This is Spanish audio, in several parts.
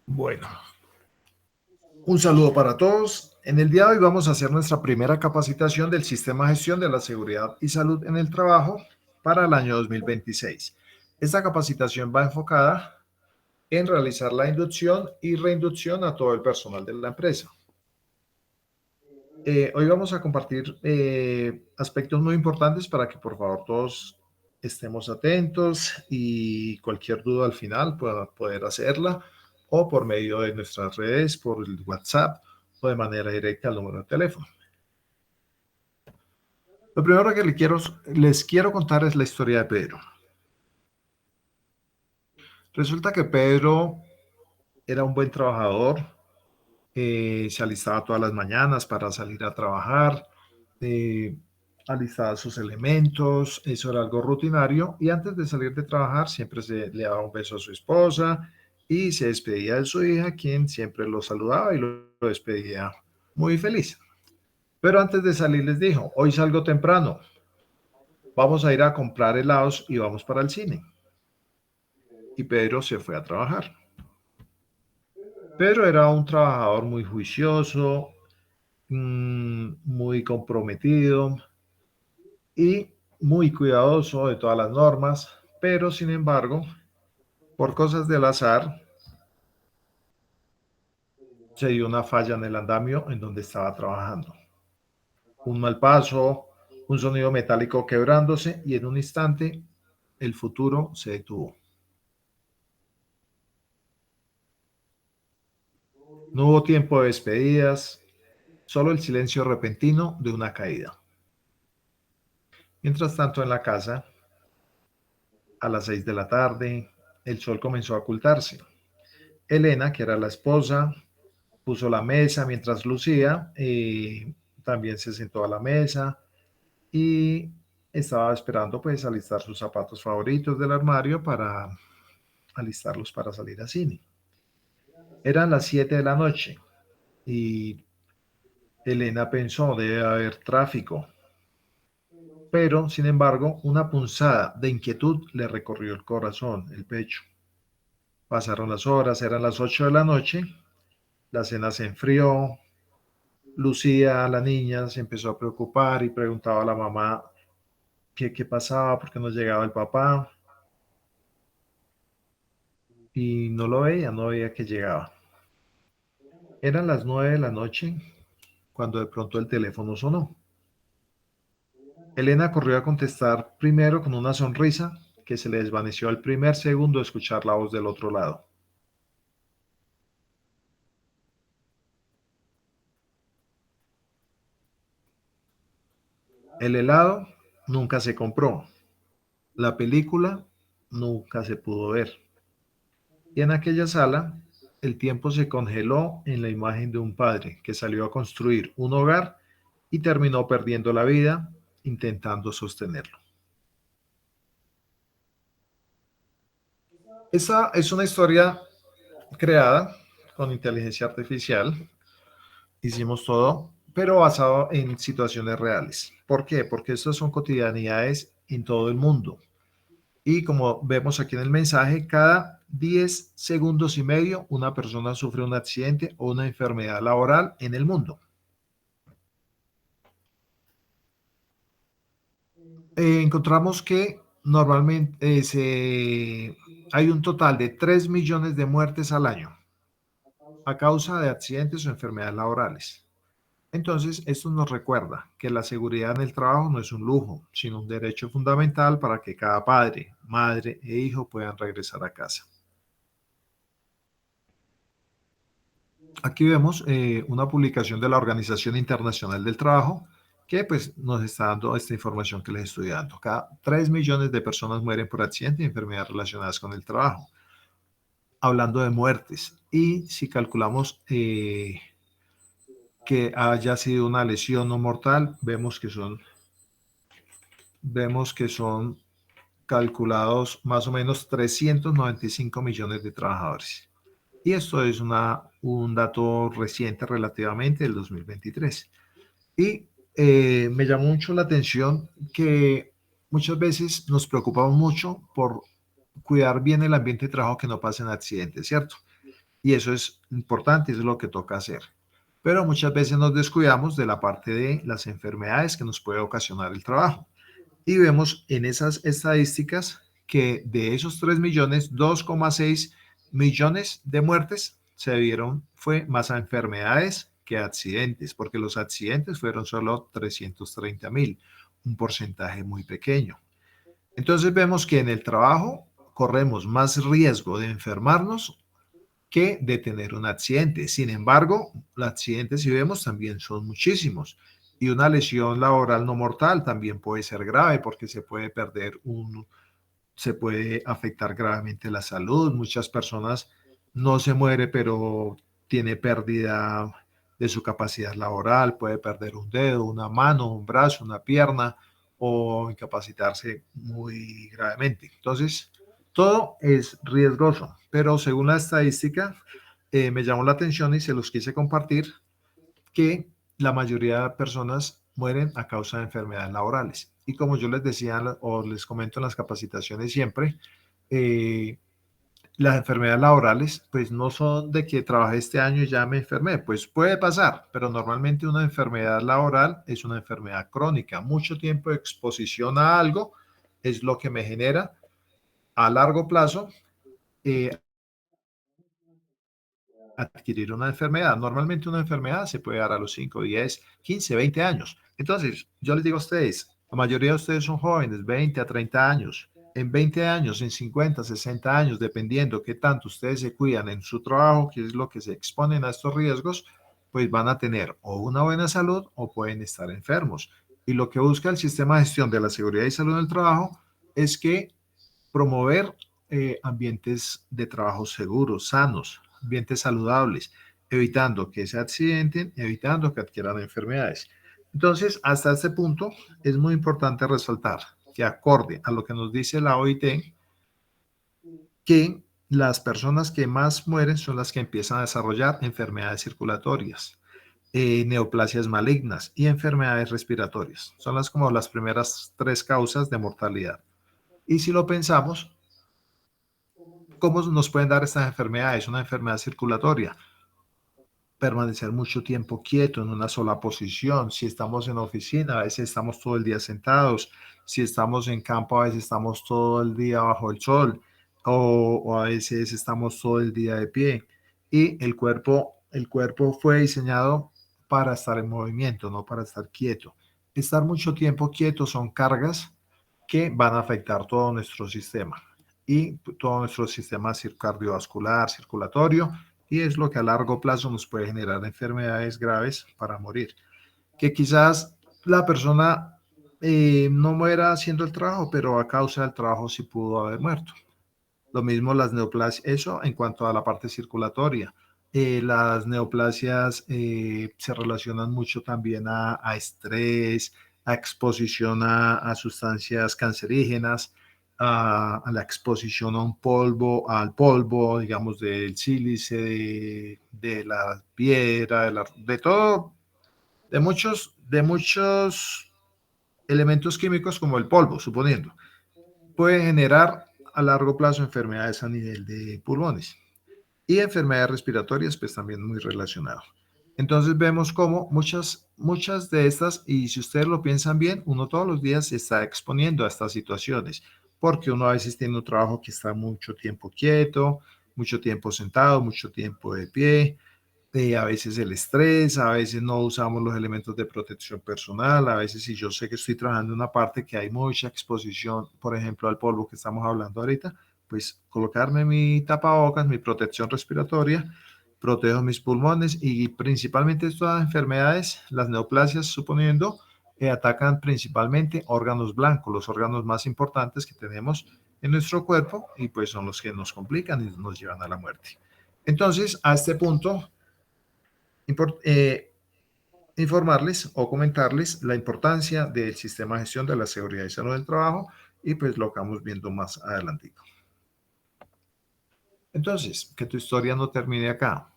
Bueno, un saludo para todos. En el día de hoy vamos a hacer nuestra primera capacitación del Sistema de Gestión de la Seguridad y Salud en el Trabajo para el año 2026. Esta capacitación va enfocada en realizar la inducción y reinducción a todo el personal de la empresa. Hoy vamos a compartir aspectos muy importantes para que por favor todos estemos atentos y cualquier duda al final pueda poder hacerla o por medio de nuestras redes, por el WhatsApp o de manera directa al número de teléfono. Lo primero que les quiero contar es la historia de Pedro. Resulta que Pedro era un buen trabajador, se alistaba todas las mañanas para salir a trabajar, eh, alistaba sus elementos, eso era algo rutinario y antes de salir de trabajar siempre le daba un beso a su esposa y se despedía de su hija, quien siempre lo saludaba y lo despedía muy feliz. Pero antes de salir les dijo, hoy salgo temprano, vamos a ir a comprar helados y vamos para el cine. Y Pedro se fue a trabajar. Pedro era un trabajador muy juicioso, muy comprometido y muy cuidadoso de todas las normas, pero sin embargo, por cosas del azar, se dio una falla en el andamio en donde estaba trabajando. Un mal paso, un sonido metálico quebrándose y en un instante el futuro se detuvo. No hubo tiempo de despedidas, solo el silencio repentino de una caída. Mientras tanto, en la casa, a las 6 de la tarde, el sol comenzó a ocultarse. Elena, que era la esposa, puso la mesa mientras Lucía también se sentó a la mesa y estaba esperando pues alistar sus zapatos favoritos del armario para alistarlos para salir a cine. Eran las 7 de la noche y Elena pensó, debe haber tráfico, pero sin embargo una punzada de inquietud le recorrió el corazón, el pecho. Pasaron las horas, eran las 8 de la noche, la cena se enfrió, Lucía, la niña, se empezó a preocupar y preguntaba a la mamá qué pasaba, por qué no llegaba el papá, y no lo veía, no veía que llegaba. Eran las 9 de la noche cuando de pronto el teléfono sonó. Elena corrió a contestar primero con una sonrisa que se le desvaneció al primer segundo de escuchar la voz del otro lado. El helado nunca se compró, la película nunca se pudo ver. Y en aquella sala, el tiempo se congeló en la imagen de un padre que salió a construir un hogar y terminó perdiendo la vida intentando sostenerlo. Esa es una historia creada con inteligencia artificial. Hicimos todo, pero basado en situaciones reales. ¿Por qué? Porque estas son cotidianidades en todo el mundo. Y como vemos aquí en el mensaje, cada 10 segundos y medio una persona sufre un accidente o una enfermedad laboral en el mundo. Encontramos que normalmente hay un total de 3 millones de muertes al año a causa de accidentes o enfermedades laborales. Entonces, esto nos recuerda que la seguridad en el trabajo no es un lujo, sino un derecho fundamental para que cada padre, madre e hijo puedan regresar a casa. Aquí vemos una publicación de la Organización Internacional del Trabajo que pues nos está dando esta información que les estoy dando. Cada 3 millones de personas mueren por accidente y enfermedades relacionadas con el trabajo. Hablando de muertes, y si calculamos que haya sido una lesión no mortal, vemos que son calculados más o menos 395 millones de trabajadores. Y esto es un dato reciente relativamente del 2023. Y me llamó mucho la atención que muchas veces nos preocupamos mucho por cuidar bien el ambiente de trabajo, que no pasen accidentes, ¿cierto? Y eso es importante, eso es lo que toca hacer. Pero muchas veces nos descuidamos de la parte de las enfermedades que nos puede ocasionar el trabajo. Y vemos en esas estadísticas que de esos 3 millones, 2,6 millones de muertes se debieron fue más a enfermedades que a accidentes, porque los accidentes fueron solo 330.000, un porcentaje muy pequeño. Entonces vemos que en el trabajo corremos más riesgo de enfermarnos que de tener un accidente. Sin embargo, los accidentes, si vemos, también son muchísimos. Y una lesión laboral no mortal también puede ser grave, porque se puede se puede afectar gravemente la salud. Muchas personas no se muere, pero tiene pérdida de su capacidad laboral, puede perder un dedo, una mano, un brazo, una pierna, o incapacitarse muy gravemente. Entonces, todo es riesgoso, pero según la estadística, me llamó la atención y se los quise compartir, que la mayoría de personas mueren a causa de enfermedades laborales. Y como yo les decía o les comento en las capacitaciones siempre, eh, las enfermedades laborales pues no son de que trabajé este año y ya me enfermé, pues puede pasar, pero normalmente una enfermedad laboral es una enfermedad crónica. Mucho tiempo de exposición a algo es lo que me genera a largo plazo eh, adquirir una enfermedad. Normalmente una enfermedad se puede dar a los 5, 10, 15, 20 años. Entonces, yo les digo a ustedes, la mayoría de ustedes son jóvenes, 20 a 30 años. En 20 años, en 50, 60 años, dependiendo qué tanto ustedes se cuidan en su trabajo, qué es lo que se exponen a estos riesgos, pues van a tener o una buena salud o pueden estar enfermos. Y lo que busca el sistema de gestión de la seguridad y salud en el trabajo es que promover ambientes de trabajo seguros, sanos, ambientes saludables, evitando que se accidenten, evitando que adquieran enfermedades. Entonces, hasta este punto es muy importante resaltar que acorde a lo que nos dice la OIT, que las personas que más mueren son las que empiezan a desarrollar enfermedades circulatorias, neoplasias malignas y enfermedades respiratorias. Son como las primeras tres causas de mortalidad. Y si lo pensamos, ¿cómo nos pueden dar estas enfermedades? Una enfermedad circulatoria, permanecer mucho tiempo quieto en una sola posición. Si estamos en oficina, a veces estamos todo el día sentados. Si estamos en campo, a veces estamos todo el día bajo el sol o a veces estamos todo el día de pie. Y el cuerpo fue diseñado para estar en movimiento, no para estar quieto. Estar mucho tiempo quieto son cargas que van a afectar todo nuestro sistema y todo nuestro sistema cardiovascular, circulatorio, y es lo que a largo plazo nos puede generar enfermedades graves para morir. Que quizás la persona no muera haciendo el trabajo, pero a causa del trabajo sí pudo haber muerto. Lo mismo las neoplasias, eso en cuanto a la parte circulatoria. Las neoplasias se relacionan mucho también a estrés, a exposición a sustancias cancerígenas, a la exposición a un polvo, al polvo, digamos, del sílice, de la piedra, de todo, de muchos elementos químicos como el polvo, suponiendo puede generar a largo plazo enfermedades a nivel de pulmones y enfermedades respiratorias, pues también muy relacionado. Entonces vemos cómo muchas de estas, y si ustedes lo piensan bien, uno todos los días se está exponiendo a estas situaciones, porque uno a veces tiene un trabajo que está mucho tiempo quieto, mucho tiempo sentado, mucho tiempo de pie, a veces el estrés, a veces no usamos los elementos de protección personal, a veces si yo sé que estoy trabajando en una parte que hay mucha exposición, por ejemplo, al polvo que estamos hablando ahorita, pues colocarme mi tapabocas, mi protección respiratoria, protejo mis pulmones y principalmente estas enfermedades, las neoplasias, suponiendo, atacan principalmente órganos blancos, los órganos más importantes que tenemos en nuestro cuerpo y pues son los que nos complican y nos llevan a la muerte. Entonces, a este punto, import, informarles o comentarles la importancia del sistema de gestión de la seguridad y salud del trabajo y pues lo que vamos viendo más adelante. Entonces, que tu historia no termine acá.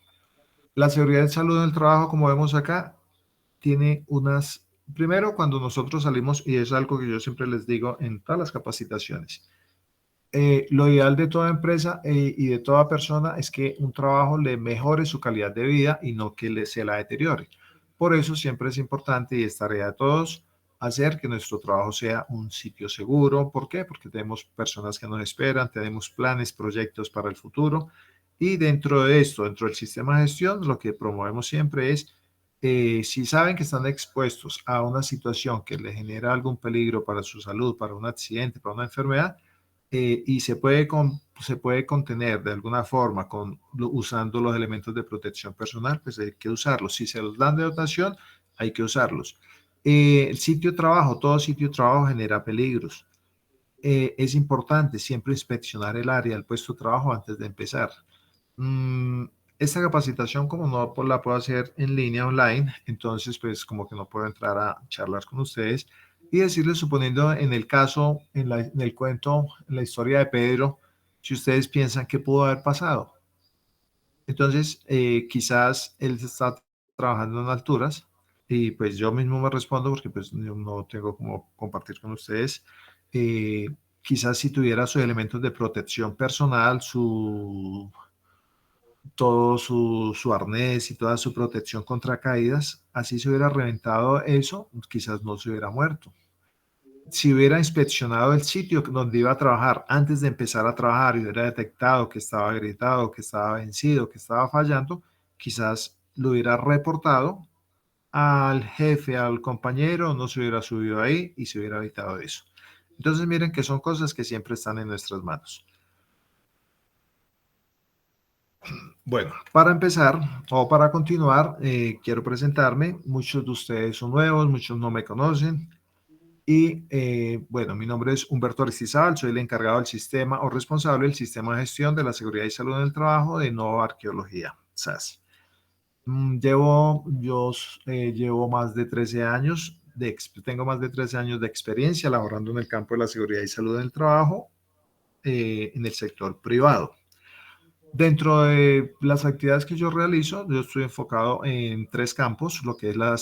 La seguridad y salud en el trabajo, como vemos acá, tiene unas, primero cuando nosotros salimos, y es algo que yo siempre les digo en todas las capacitaciones, lo ideal de toda empresa y de toda persona es que un trabajo le mejore su calidad de vida y no que se la deteriore. Por eso siempre es importante y es tarea de todos hacer que nuestro trabajo sea un sitio seguro. ¿Por qué? Porque tenemos personas que nos esperan, tenemos planes, proyectos para el futuro y dentro de esto, dentro del sistema de gestión, lo que promovemos siempre es, si saben que están expuestos a una situación que les genera algún peligro para su salud, para un accidente, para una enfermedad, y se puede contener de alguna forma usando los elementos de protección personal, pues hay que usarlos. Si se los dan de dotación, hay que usarlos. El sitio de trabajo, todo sitio de trabajo genera peligros. Es importante siempre inspeccionar el área del puesto de trabajo antes de empezar. Mm, esta capacitación, como no pues, la puedo hacer en línea online, entonces pues como que no puedo entrar a charlar con ustedes y decirles, suponiendo en el caso, en el cuento, en la historia de Pedro, si ustedes piensan que pudo haber pasado. Entonces, quizás él está trabajando en alturas y pues yo mismo me respondo porque pues yo no tengo como compartir con ustedes. Eh, quizás si tuviera sus elementos de protección personal, todo su arnés y toda su protección contra caídas, así se hubiera reventado eso, quizás no se hubiera muerto. Si hubiera inspeccionado el sitio donde iba a trabajar antes de empezar a trabajar y hubiera detectado que estaba agrietado, que estaba vencido, que estaba fallando, quizás lo hubiera reportado al jefe, al compañero, no se hubiera subido ahí y se hubiera evitado eso. Entonces miren que son cosas que siempre están en nuestras manos. Bueno, para empezar o para continuar, quiero presentarme. Muchos de ustedes son nuevos, muchos no me conocen. Y bueno, mi nombre es Humberto Aristizábal, soy el encargado del sistema o responsable del sistema de gestión de la seguridad y salud en el trabajo de Nova Arqueología, SAS. Llevo más de 13 años, tengo más de 13 años de experiencia laborando en el campo de la seguridad y salud en el trabajo en el sector privado. Dentro de las actividades que yo realizo, yo estoy enfocado en tres campos, lo que es la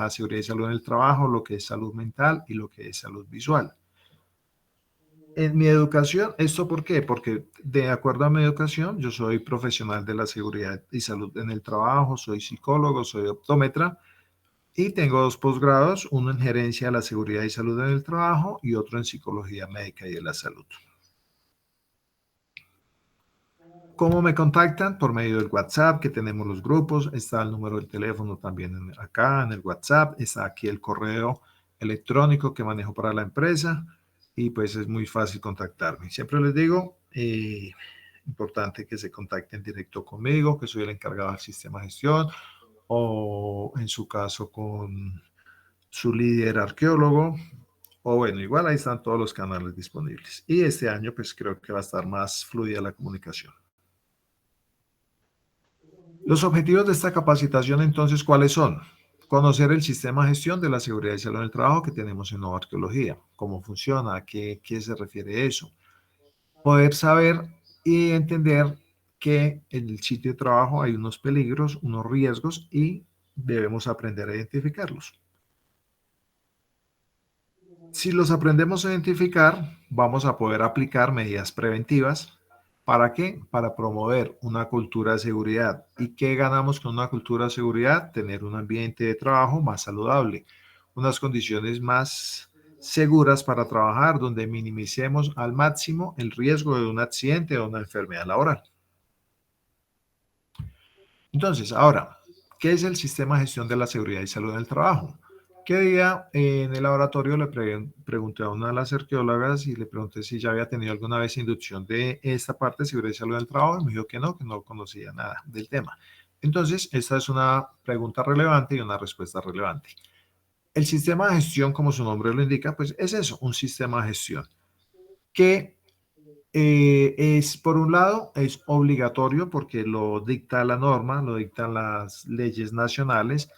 seguridad y salud en el trabajo, lo que es salud mental y lo que es salud visual. En mi educación, ¿esto por qué? Porque de acuerdo a mi educación, yo soy profesional de la seguridad y salud en el trabajo, soy psicólogo, soy optómetra y tengo dos posgrados, uno en gerencia de la seguridad y salud en el trabajo y otro en psicología médica y de la salud. ¿Cómo me contactan? Por medio del WhatsApp, que tenemos los grupos, está el número del teléfono también acá en el WhatsApp, está aquí el correo electrónico que manejo para la empresa y pues es muy fácil contactarme. Siempre les digo, importante que se contacten directo conmigo, que soy el encargado del sistema de gestión o en su caso con su líder arqueólogo o bueno, igual ahí están todos los canales disponibles. Y este año pues creo que va a estar más fluida la comunicación. Los objetivos de esta capacitación, entonces, ¿cuáles son? Conocer el sistema de gestión de la seguridad y salud en el trabajo que tenemos en Nova Arqueología, cómo funciona, a qué se refiere eso. Poder saber y entender que en el sitio de trabajo hay unos peligros, unos riesgos y debemos aprender a identificarlos. Si los aprendemos a identificar, vamos a poder aplicar medidas preventivas. ¿Para qué? Para promover una cultura de seguridad. ¿Y qué ganamos con una cultura de seguridad? Tener un ambiente de trabajo más saludable, unas condiciones más seguras para trabajar, donde minimicemos al máximo el riesgo de un accidente o una enfermedad laboral. Entonces, ahora, ¿qué es el sistema de gestión de la seguridad y salud en el trabajo? ¿Qué día en el laboratorio le pregunté a una de las arqueólogas y le pregunté si ya había tenido alguna vez inducción de esta parte de seguridad y salud en el trabajo y me dijo que no conocía nada del tema. Entonces, esta es una pregunta relevante y una respuesta relevante. El sistema de gestión, como su nombre lo indica, pues es eso, un sistema de gestión que por un lado, es obligatorio porque lo dicta la norma, lo dictan las leyes nacionales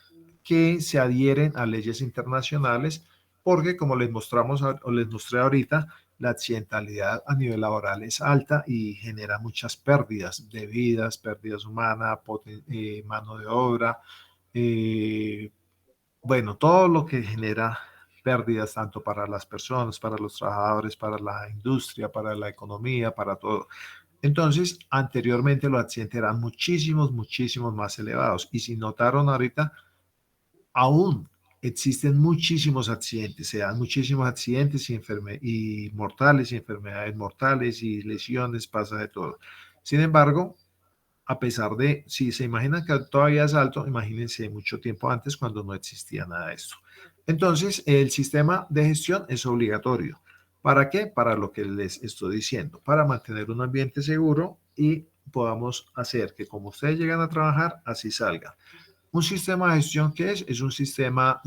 que se adhieren a leyes internacionales, porque como les mostramos o les mostré ahorita, la accidentalidad a nivel laboral es alta y genera muchas pérdidas de vidas, pérdidas humanas, mano de obra, eh, bueno, todo lo que genera pérdidas tanto para las personas, para los trabajadores, para la industria, para la economía, para todo. Entonces, anteriormente los accidentes eran muchísimos, muchísimos más elevados. Y si notaron ahorita, aún existen muchísimos accidentes, se dan muchísimos accidentes y mortales y enfermedades mortales y lesiones, pasa de todo. Sin embargo, a pesar de, si se imaginan que todavía es alto, imagínense mucho tiempo antes cuando no existía nada de esto. Entonces, el sistema de gestión es obligatorio. ¿Para qué? Para lo que les estoy diciendo, para mantener un ambiente seguro y podamos hacer que como ustedes llegan a trabajar, así salga. Un sistema de gestión, ¿qué es? Es un sistema,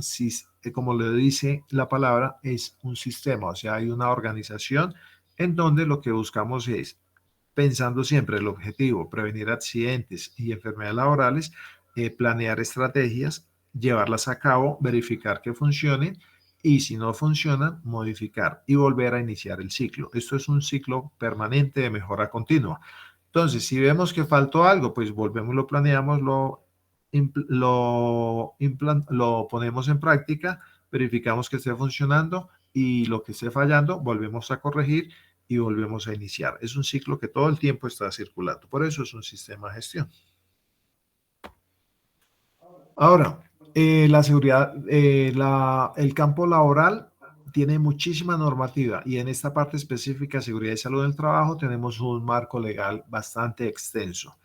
como le dice la palabra, es un sistema, o sea, hay una organización en donde lo que buscamos es, pensando siempre el objetivo, prevenir accidentes y enfermedades laborales, planear estrategias, llevarlas a cabo, verificar que funcionen y si no funcionan, modificar y volver a iniciar el ciclo. Esto es un ciclo permanente de mejora continua. Entonces, si vemos que faltó algo, pues volvemos, lo planeamos, lo ponemos en práctica, verificamos que esté funcionando y lo que esté fallando, volvemos a corregir y volvemos a iniciar. Es un ciclo que todo el tiempo está circulando. Por eso es un sistema de gestión. Ahora, la seguridad, el campo laboral tiene muchísima normativa y en esta parte específica, seguridad y salud del trabajo, tenemos un marco legal bastante extenso.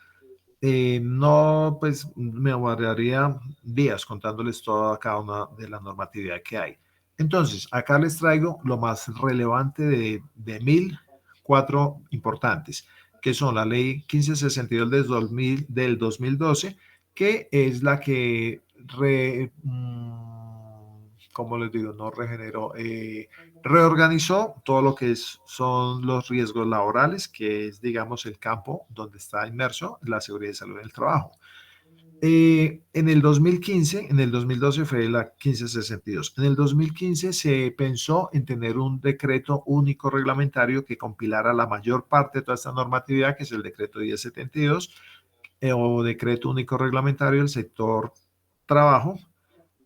No, pues me ahorraría días contándoles toda cada una de la normatividad que hay. Entonces, acá les traigo lo más relevante de 1004 importantes, que son la ley 1562 del 2012, que es la que, ¿cómo les digo? No regeneró, reorganizó todo lo que son los riesgos laborales, que es, digamos, el campo donde está inmerso la seguridad y salud en el trabajo. En el 2015, en el 2012 fue la 1562. En el 2015 se pensó en tener un decreto único reglamentario que compilara la mayor parte de toda esta normatividad, que es el decreto 1072, o decreto único reglamentario del sector trabajo,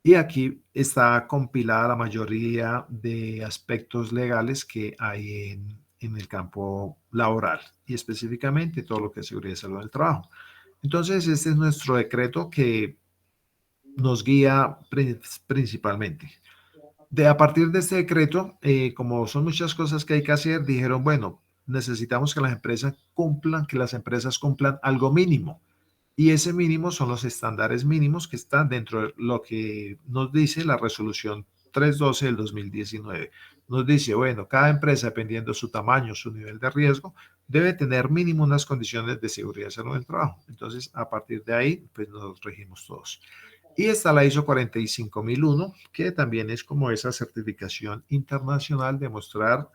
y aquí está compilada la mayoría de aspectos legales que hay en el campo laboral y específicamente todo lo que es seguridad y salud del trabajo. Entonces, este es nuestro decreto que nos guía principalmente. A partir de este decreto, como son muchas cosas que hay que hacer, dijeron, bueno, necesitamos que las empresas cumplan algo mínimo. Y ese mínimo son los estándares mínimos que están dentro de lo que nos dice la resolución 312 del 2019. Nos dice, bueno, cada empresa, dependiendo de su tamaño, su nivel de riesgo, debe tener mínimo unas condiciones de seguridad y salud del trabajo. Entonces, a partir de ahí, pues nos regimos todos. Y está la ISO 45001, que también es como esa certificación internacional de mostrar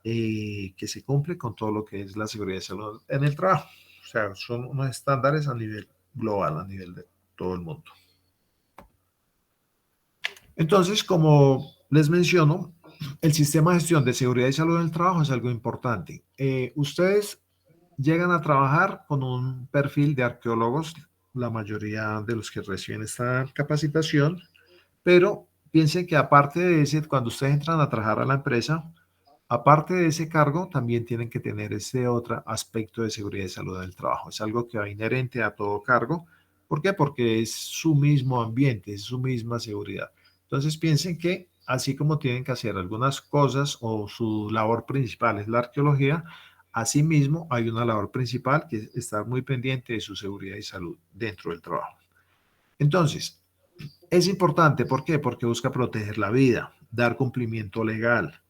que se cumple con todo lo que es la seguridad y salud en el trabajo. O sea, son unos estándares a nivel global, a nivel de todo el mundo. Entonces, como les menciono, el sistema de gestión de seguridad y salud en el trabajo es algo importante. Ustedes llegan a trabajar con un perfil de arqueólogos, la mayoría de los que reciben esta capacitación, pero piensen que aparte de ese, cuando ustedes entran a trabajar a la empresa, aparte de ese cargo, también tienen que tener ese otro aspecto de seguridad y salud del trabajo. Es algo que va inherente a todo cargo. ¿Por qué? Porque es su mismo ambiente, es su misma seguridad. Entonces piensen que así como tienen que hacer algunas cosas o su labor principal es la arqueología, asimismo hay una labor principal que es estar muy pendiente de su seguridad y salud dentro del trabajo. Entonces, es importante, ¿por qué? Porque busca proteger la vida, dar cumplimiento legal,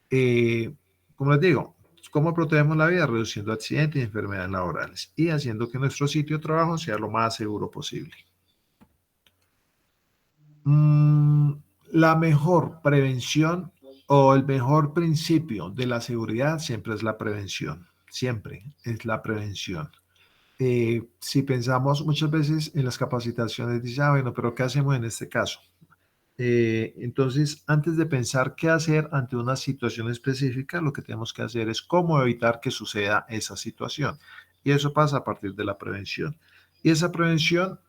eh, como les digo, ¿cómo protegemos la vida? Reduciendo accidentes y enfermedades laborales y haciendo que nuestro sitio de trabajo sea lo más seguro posible. Mm, la mejor prevención o el mejor principio de la seguridad siempre es la prevención, siempre es la prevención. Si pensamos muchas veces en las capacitaciones, dice, bueno, pero ¿qué hacemos en este caso? Entonces, antes de pensar qué hacer ante una situación específica, lo que tenemos que hacer es cómo evitar que suceda esa situación. Y eso pasa a partir de la prevención. Y esa prevención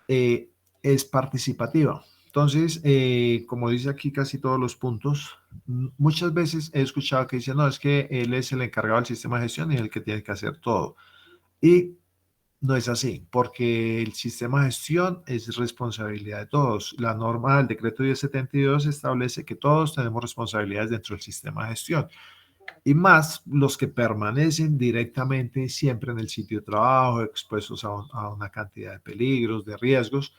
eh, es participativa. Entonces, como dice aquí casi todos los puntos, muchas veces he escuchado que dicen, no, es que él es el encargado del sistema de gestión y el que tiene que hacer todo. Y no es así, porque el sistema de gestión es responsabilidad de todos. La norma del decreto 1072 establece que todos tenemos responsabilidades dentro del sistema de gestión y más los que permanecen directamente siempre en el sitio de trabajo, expuestos a una cantidad de peligros, de riesgos,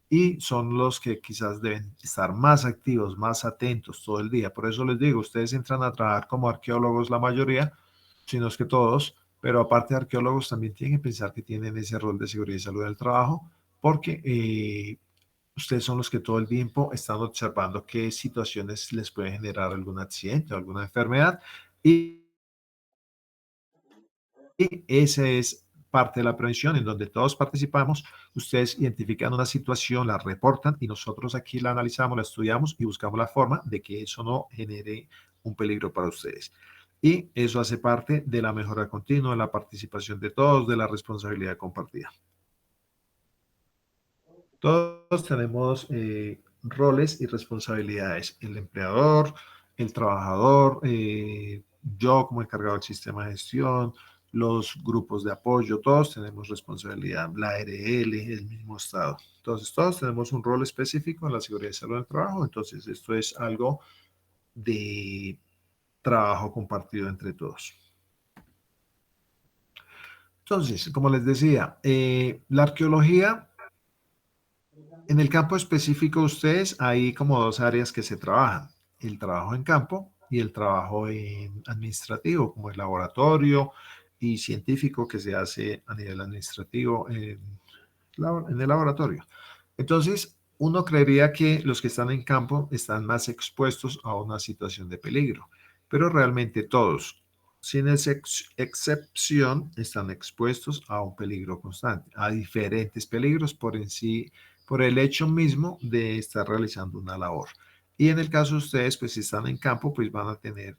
y son los que quizás deben estar más activos, más atentos todo el día. Por eso les digo, ustedes entran a trabajar como arqueólogos la mayoría, si no es que todos, pero aparte de arqueólogos también tienen que pensar que tienen ese rol de seguridad y salud del trabajo, porque ustedes son los que todo el tiempo están observando qué situaciones les puede generar algún accidente o alguna enfermedad. Y esa es parte de la prevención en donde todos participamos. Ustedes identifican una situación, la reportan y nosotros aquí la analizamos, la estudiamos y buscamos la forma de que eso no genere un peligro para ustedes. Y eso hace parte de la mejora continua, de la participación de todos, de la responsabilidad compartida. Todos tenemos roles y responsabilidades. El empleador, el trabajador, yo como encargado del sistema de gestión, los grupos de apoyo, todos tenemos responsabilidad. La ARL, el mismo Estado. Entonces, todos tenemos un rol específico en la seguridad y salud del trabajo. Entonces, esto es algo de trabajo compartido entre todos. Entonces, como les decía, la arqueología. En el campo específico de ustedes hay como dos áreas que se trabajan, el trabajo en campo y el trabajo en administrativo, como el laboratorio y científico que se hace a nivel administrativo en el laboratorio. Entonces, uno creería que los que están en campo están más expuestos a una situación de peligro, pero realmente todos, sin excepción, están expuestos a un peligro constante, a diferentes peligros por en sí, por el hecho mismo de estar realizando una labor. Y en el caso de ustedes, pues si están en campo, pues van a tener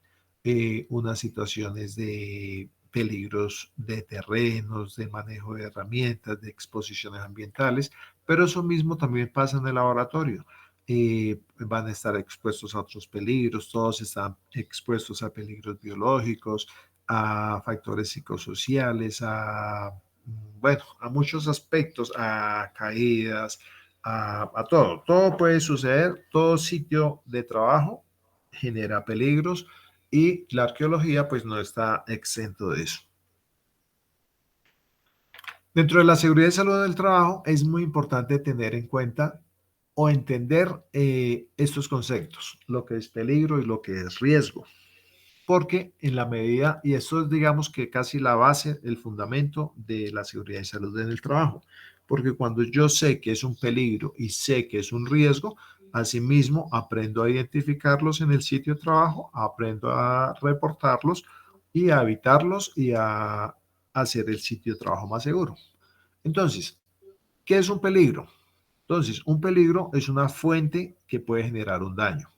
unas situaciones de peligros de terrenos, de manejo de herramientas, de exposiciones ambientales, pero eso mismo también pasa en el laboratorio. Van a estar expuestos a otros peligros, todos están expuestos a peligros biológicos, a factores psicosociales, bueno, a muchos aspectos, a caídas, a todo. Todo puede suceder, todo sitio de trabajo genera peligros y la arqueología pues no está exento de eso. Dentro de la seguridad y salud del trabajo es muy importante tener en cuenta o entender estos conceptos, lo que es peligro y lo que es riesgo, porque en la medida, y esto es digamos que casi la base, el fundamento de la seguridad y salud en el trabajo, porque cuando yo sé que es un peligro y sé que es un riesgo, asimismo aprendo a identificarlos en el sitio de trabajo, aprendo a reportarlos y a evitarlos y a hacer el sitio de trabajo más seguro. Entonces, ¿qué es un peligro? Entonces, un peligro es una fuente que puede generar un daño.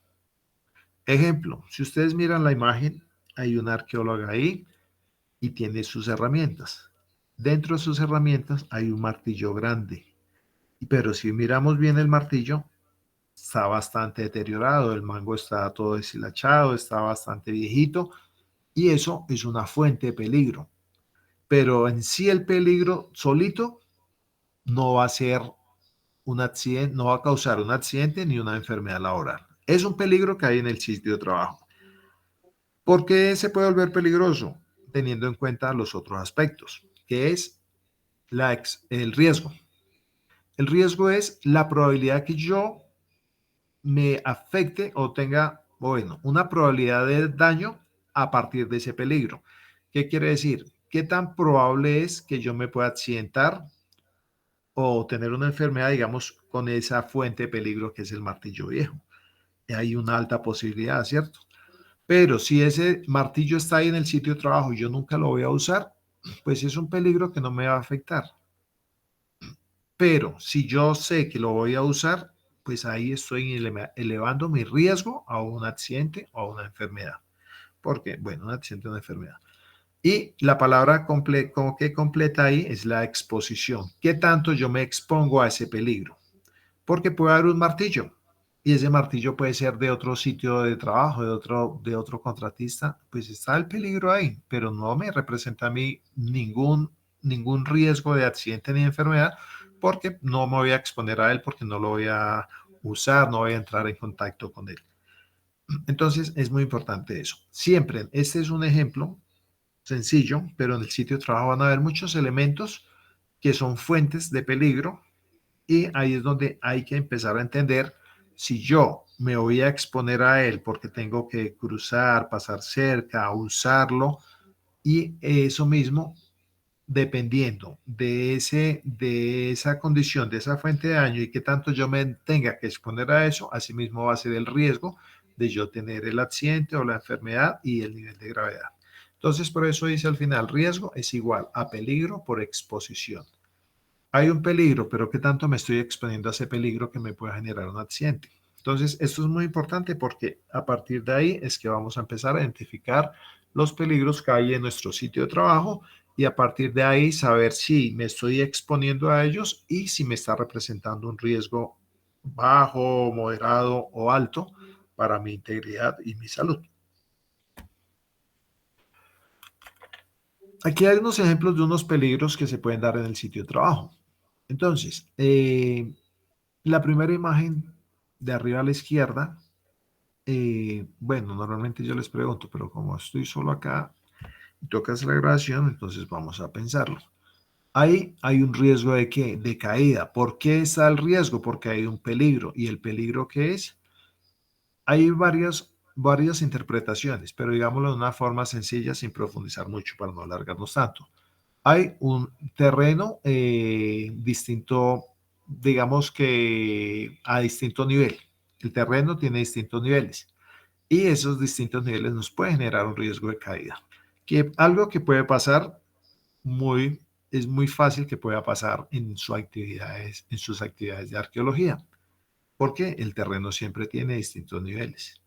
Ejemplo, si ustedes miran la imagen, hay una arqueóloga ahí y tiene sus herramientas. Dentro de sus herramientas hay un martillo grande, pero si miramos bien el martillo, está bastante deteriorado, el mango está todo deshilachado, está bastante viejito y eso es una fuente de peligro. Pero en sí el peligro solito no va a ser un accidente, no va a causar un accidente ni una enfermedad laboral. Es un peligro que hay en el sitio de trabajo. ¿Por qué se puede volver peligroso? Teniendo en cuenta los otros aspectos, que es el riesgo. El riesgo es la probabilidad que yo me afecte o tenga, bueno, una probabilidad de daño a partir de ese peligro. ¿Qué quiere decir? ¿Qué tan probable es que yo me pueda accidentar o tener una enfermedad, digamos, con esa fuente de peligro que es el martillo viejo? Hay una alta posibilidad, ¿cierto? Pero si ese martillo está ahí en el sitio de trabajo y yo nunca lo voy a usar, pues es un peligro que no me va a afectar. Pero si yo sé que lo voy a usar, pues ahí estoy elevando mi riesgo a un accidente o a una enfermedad. ¿Por qué? Bueno, un accidente o una enfermedad. Y la palabra como que completa ahí es la exposición. ¿Qué tanto yo me expongo a ese peligro? Porque puede haber un martillo y ese martillo puede ser de otro sitio de trabajo, de otro contratista, pues está el peligro ahí, pero no me representa a mí ningún riesgo de accidente ni enfermedad porque no me voy a exponer a él, porque no lo voy a usar, no voy a entrar en contacto con él. Entonces es muy importante eso. Siempre, este es un ejemplo sencillo, pero en el sitio de trabajo van a haber muchos elementos que son fuentes de peligro y ahí es donde hay que empezar a entender si yo me voy a exponer a él porque tengo que cruzar, pasar cerca, usarlo y eso mismo, dependiendo de esa condición, de esa fuente de daño y qué tanto yo me tenga que exponer a eso, asimismo va a ser el riesgo de yo tener el accidente o la enfermedad y el nivel de gravedad. Entonces, por eso dice al final, riesgo es igual a peligro por exposición. Hay un peligro, pero ¿qué tanto me estoy exponiendo a ese peligro que me puede generar un accidente? Entonces, esto es muy importante porque a partir de ahí es que vamos a empezar a identificar los peligros que hay en nuestro sitio de trabajo y a partir de ahí saber si me estoy exponiendo a ellos y si me está representando un riesgo bajo, moderado o alto para mi integridad y mi salud. Aquí hay unos ejemplos de unos peligros que se pueden dar en el sitio de trabajo. Entonces, la primera imagen de arriba a la izquierda, bueno, normalmente yo les pregunto, pero como estoy solo acá y tocas la grabación, entonces vamos a pensarlo. Ahí hay un riesgo de ¿qué? De caída. ¿Por qué está el riesgo? Porque hay un peligro. ¿Y el peligro qué es? Hay varias interpretaciones, pero digámoslo de una forma sencilla sin profundizar mucho para no alargarnos tanto. Hay un terreno distinto, digamos que a distinto nivel. El terreno tiene distintos niveles y esos distintos niveles nos pueden generar un riesgo de caída. Que algo que puede pasar muy, es muy fácil que pueda pasar en sus actividades de arqueología, porque el terreno siempre tiene distintos niveles.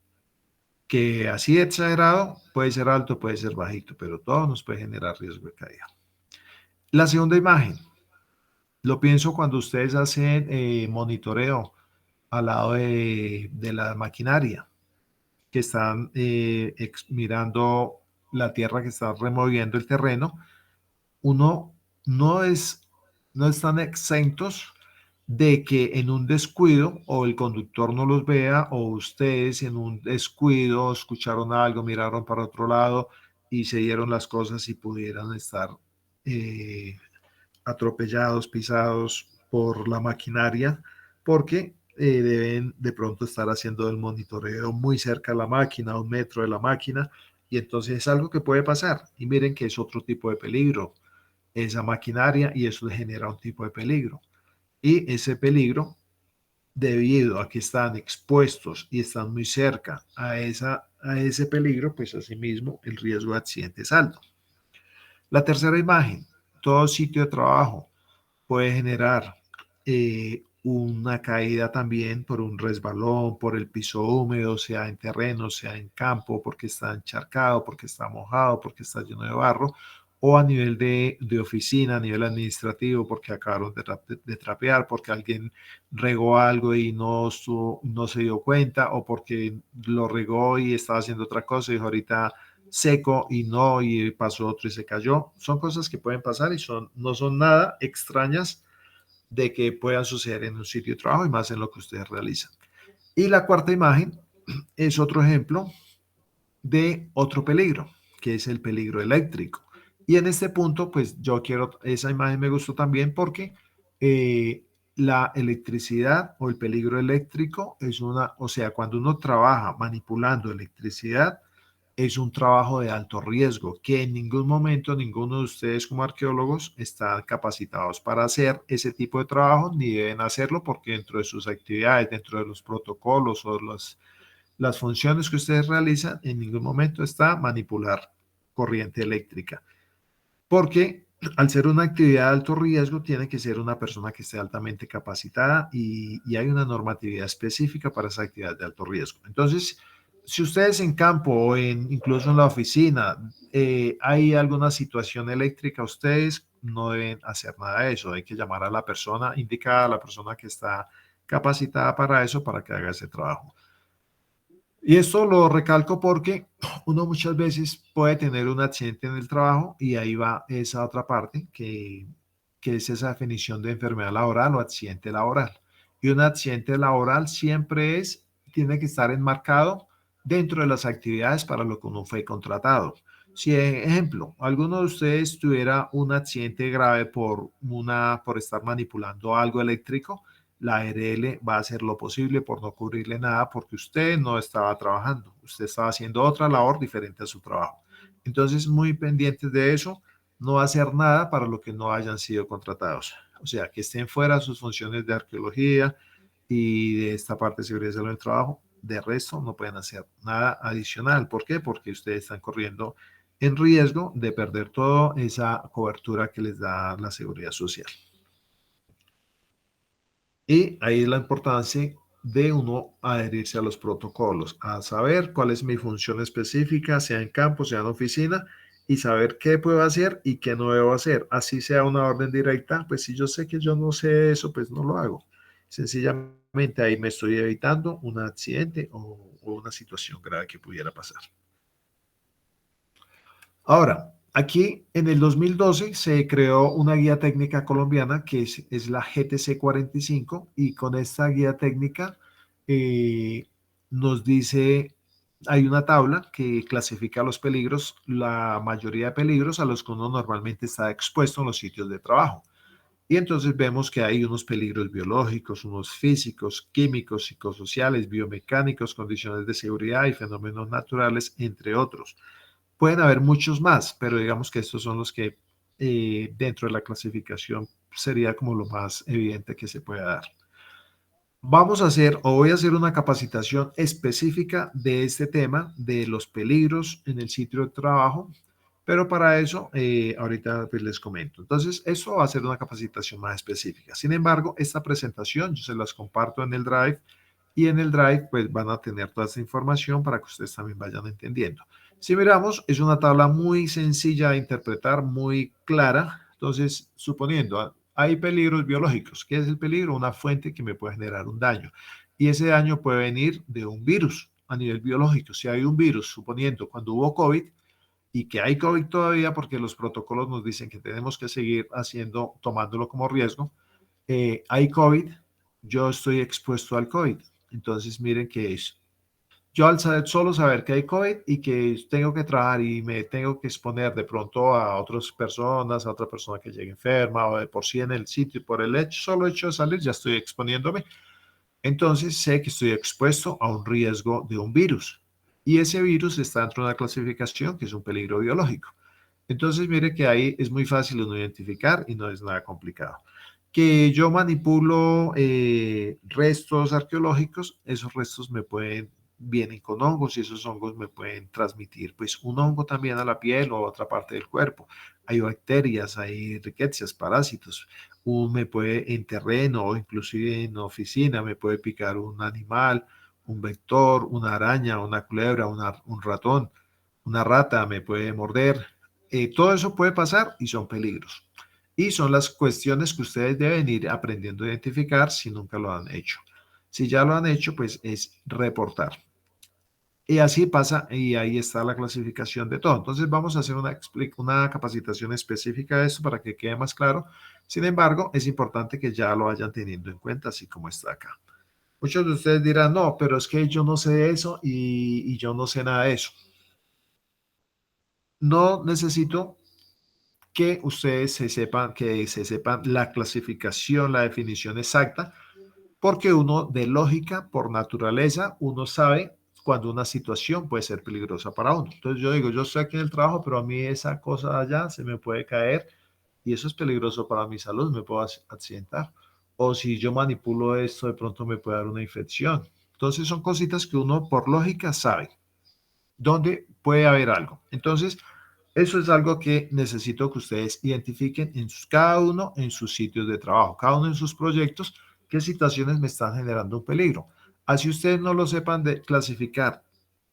Que así exagerado puede ser alto, puede ser bajito, pero todo nos puede generar riesgo de caída. La segunda imagen, lo pienso cuando ustedes hacen monitoreo al lado de la maquinaria, que están mirando la tierra, que está removiendo el terreno. Uno no es, no están exentos de que en un descuido o el conductor no los vea o ustedes en un descuido escucharon algo, miraron para otro lado y se dieron las cosas y pudieran estar eh, atropellados, pisados por la maquinaria, porque deben de pronto estar haciendo el monitoreo muy cerca a la máquina, a 1 metro de la máquina, y entonces es algo que puede pasar. Y miren que es otro tipo de peligro, esa maquinaria, y eso genera un tipo de peligro. Y ese peligro, debido a que están expuestos y están muy cerca a ese peligro, pues asimismo el riesgo de accidente es alto. La tercera imagen, todo sitio de trabajo puede generar una caída también por un resbalón, por el piso húmedo, sea en terreno, sea en campo, porque está encharcado, porque está mojado, porque está lleno de barro, o a nivel de oficina, a nivel administrativo, porque acabaron de trapear, porque alguien regó algo y no se dio cuenta, o porque lo regó y estaba haciendo otra cosa y dijo ahorita seco y pasó otro y se cayó. Son cosas que pueden pasar y no son nada extrañas de que puedan suceder en un sitio de trabajo y más en lo que ustedes realizan. Y la cuarta imagen es otro ejemplo de otro peligro, que es el peligro eléctrico. Y en este punto, pues esa imagen me gustó también porque la electricidad o el peligro eléctrico o sea, cuando uno trabaja manipulando electricidad, es un trabajo de alto riesgo que en ningún momento ninguno de ustedes como arqueólogos están capacitados para hacer ese tipo de trabajo ni deben hacerlo porque dentro de sus actividades, dentro de los protocolos o las funciones que ustedes realizan, en ningún momento está manipular corriente eléctrica. Porque al ser una actividad de alto riesgo, tiene que ser una persona que esté altamente capacitada y hay una normatividad específica para esa actividad de alto riesgo. Entonces, si ustedes en campo o incluso en la oficina hay alguna situación eléctrica, ustedes no deben hacer nada de eso. Hay que llamar a la persona indicada, a la persona que está capacitada para eso, para que haga ese trabajo. Y esto lo recalco porque uno muchas veces puede tener un accidente en el trabajo y ahí va esa otra parte que es esa definición de enfermedad laboral o accidente laboral. Y un accidente laboral siempre tiene que estar enmarcado dentro de las actividades para lo que uno fue contratado. Si, ejemplo, alguno de ustedes tuviera un accidente grave por estar manipulando algo eléctrico, la ARL va a hacer lo posible por no cubrirle nada porque usted no estaba trabajando, usted estaba haciendo otra labor diferente a su trabajo. Entonces, muy pendientes de eso, no hacer nada para lo que no hayan sido contratados. O sea, que estén fuera sus funciones de arqueología y de esta parte de seguridad y salud del trabajo. De resto, no pueden hacer nada adicional. ¿Por qué? Porque ustedes están corriendo en riesgo de perder toda esa cobertura que les da la seguridad social. Y ahí es la importancia de uno adherirse a los protocolos, a saber cuál es mi función específica, sea en campo, sea en oficina, y saber qué puedo hacer y qué no debo hacer. Así sea una orden directa, pues si yo sé que yo no sé eso, pues no lo hago. Sencillamente ahí me estoy evitando un accidente o una situación grave que pudiera pasar. Ahora, aquí en el 2012 se creó una guía técnica colombiana que es la GTC 45 y con esta guía técnica eh, nos dice, hay una tabla que clasifica los peligros, la mayoría de peligros a los que uno normalmente está expuesto en los sitios de trabajo. Y entonces vemos que hay unos peligros biológicos, unos físicos, químicos, psicosociales, biomecánicos, condiciones de seguridad y fenómenos naturales, entre otros. Pueden haber muchos más, pero digamos que estos son los que dentro de la clasificación sería como lo más evidente que se puede dar. Vamos a hacer o voy a hacer una capacitación específica de este tema, de los peligros en el sitio de trabajo, pero para eso ahorita pues les comento. Entonces, esto va a ser una capacitación más específica. Sin embargo, esta presentación yo se las comparto en el Drive y en el Drive pues van a tener toda esta información para que ustedes también vayan entendiendo. Si miramos, es una tabla muy sencilla de interpretar, muy clara. Entonces, suponiendo, hay peligros biológicos. ¿Qué es el peligro? Una fuente que me puede generar un daño. Y ese daño puede venir de un virus a nivel biológico. Si hay un virus, suponiendo cuando hubo COVID y que hay COVID todavía, porque los protocolos nos dicen que tenemos que seguir haciendo, tomándolo como riesgo, hay COVID, yo estoy expuesto al COVID. Entonces, miren qué es. Yo al solo saber que hay COVID y que tengo que trabajar y me tengo que exponer de pronto a otras personas, a otra persona que llegue enferma o de por sí en el sitio, por el hecho, solo hecho de salir, ya estoy exponiéndome. Entonces sé que estoy expuesto a un riesgo de un virus y ese virus está dentro de una clasificación que es un peligro biológico. Entonces, mire que ahí es muy fácil de identificar y no es nada complicado. Que yo manipulo restos arqueológicos, esos restos me pueden, vienen con hongos y esos hongos me pueden transmitir pues un hongo también a la piel o a otra parte del cuerpo. Hay bacterias, hay riquecias, parásitos. Me puede en terreno o inclusive en oficina, me puede picar un animal, un vector, una araña, una culebra, un ratón, una rata, me puede morder. Todo eso puede pasar y son peligros. Y son las cuestiones que ustedes deben ir aprendiendo a identificar si nunca lo han hecho. Si ya lo han hecho, pues es reportar. Y así pasa y ahí está la clasificación de todo. Entonces vamos a hacer una capacitación específica de esto para que quede más claro. Sin embargo, es importante que ya lo vayan teniendo en cuenta, así como está acá. Muchos de ustedes dirán, no, pero es que yo no sé de eso y yo no sé nada de eso. No necesito que ustedes que se sepan la clasificación, la definición exacta, porque uno de lógica, por naturaleza, uno sabe cuando una situación puede ser peligrosa para uno. Entonces yo digo, yo estoy aquí en el trabajo, pero a mí esa cosa de allá se me puede caer y eso es peligroso para mi salud, me puedo accidentar. O si yo manipulo esto, de pronto me puede dar una infección. Entonces son cositas que uno por lógica sabe dónde puede haber algo. Entonces, Eso es algo que necesito que ustedes identifiquen cada uno en sus sitios de trabajo, cada uno en sus proyectos, qué situaciones me están generando un peligro. Así ustedes no lo sepan de clasificar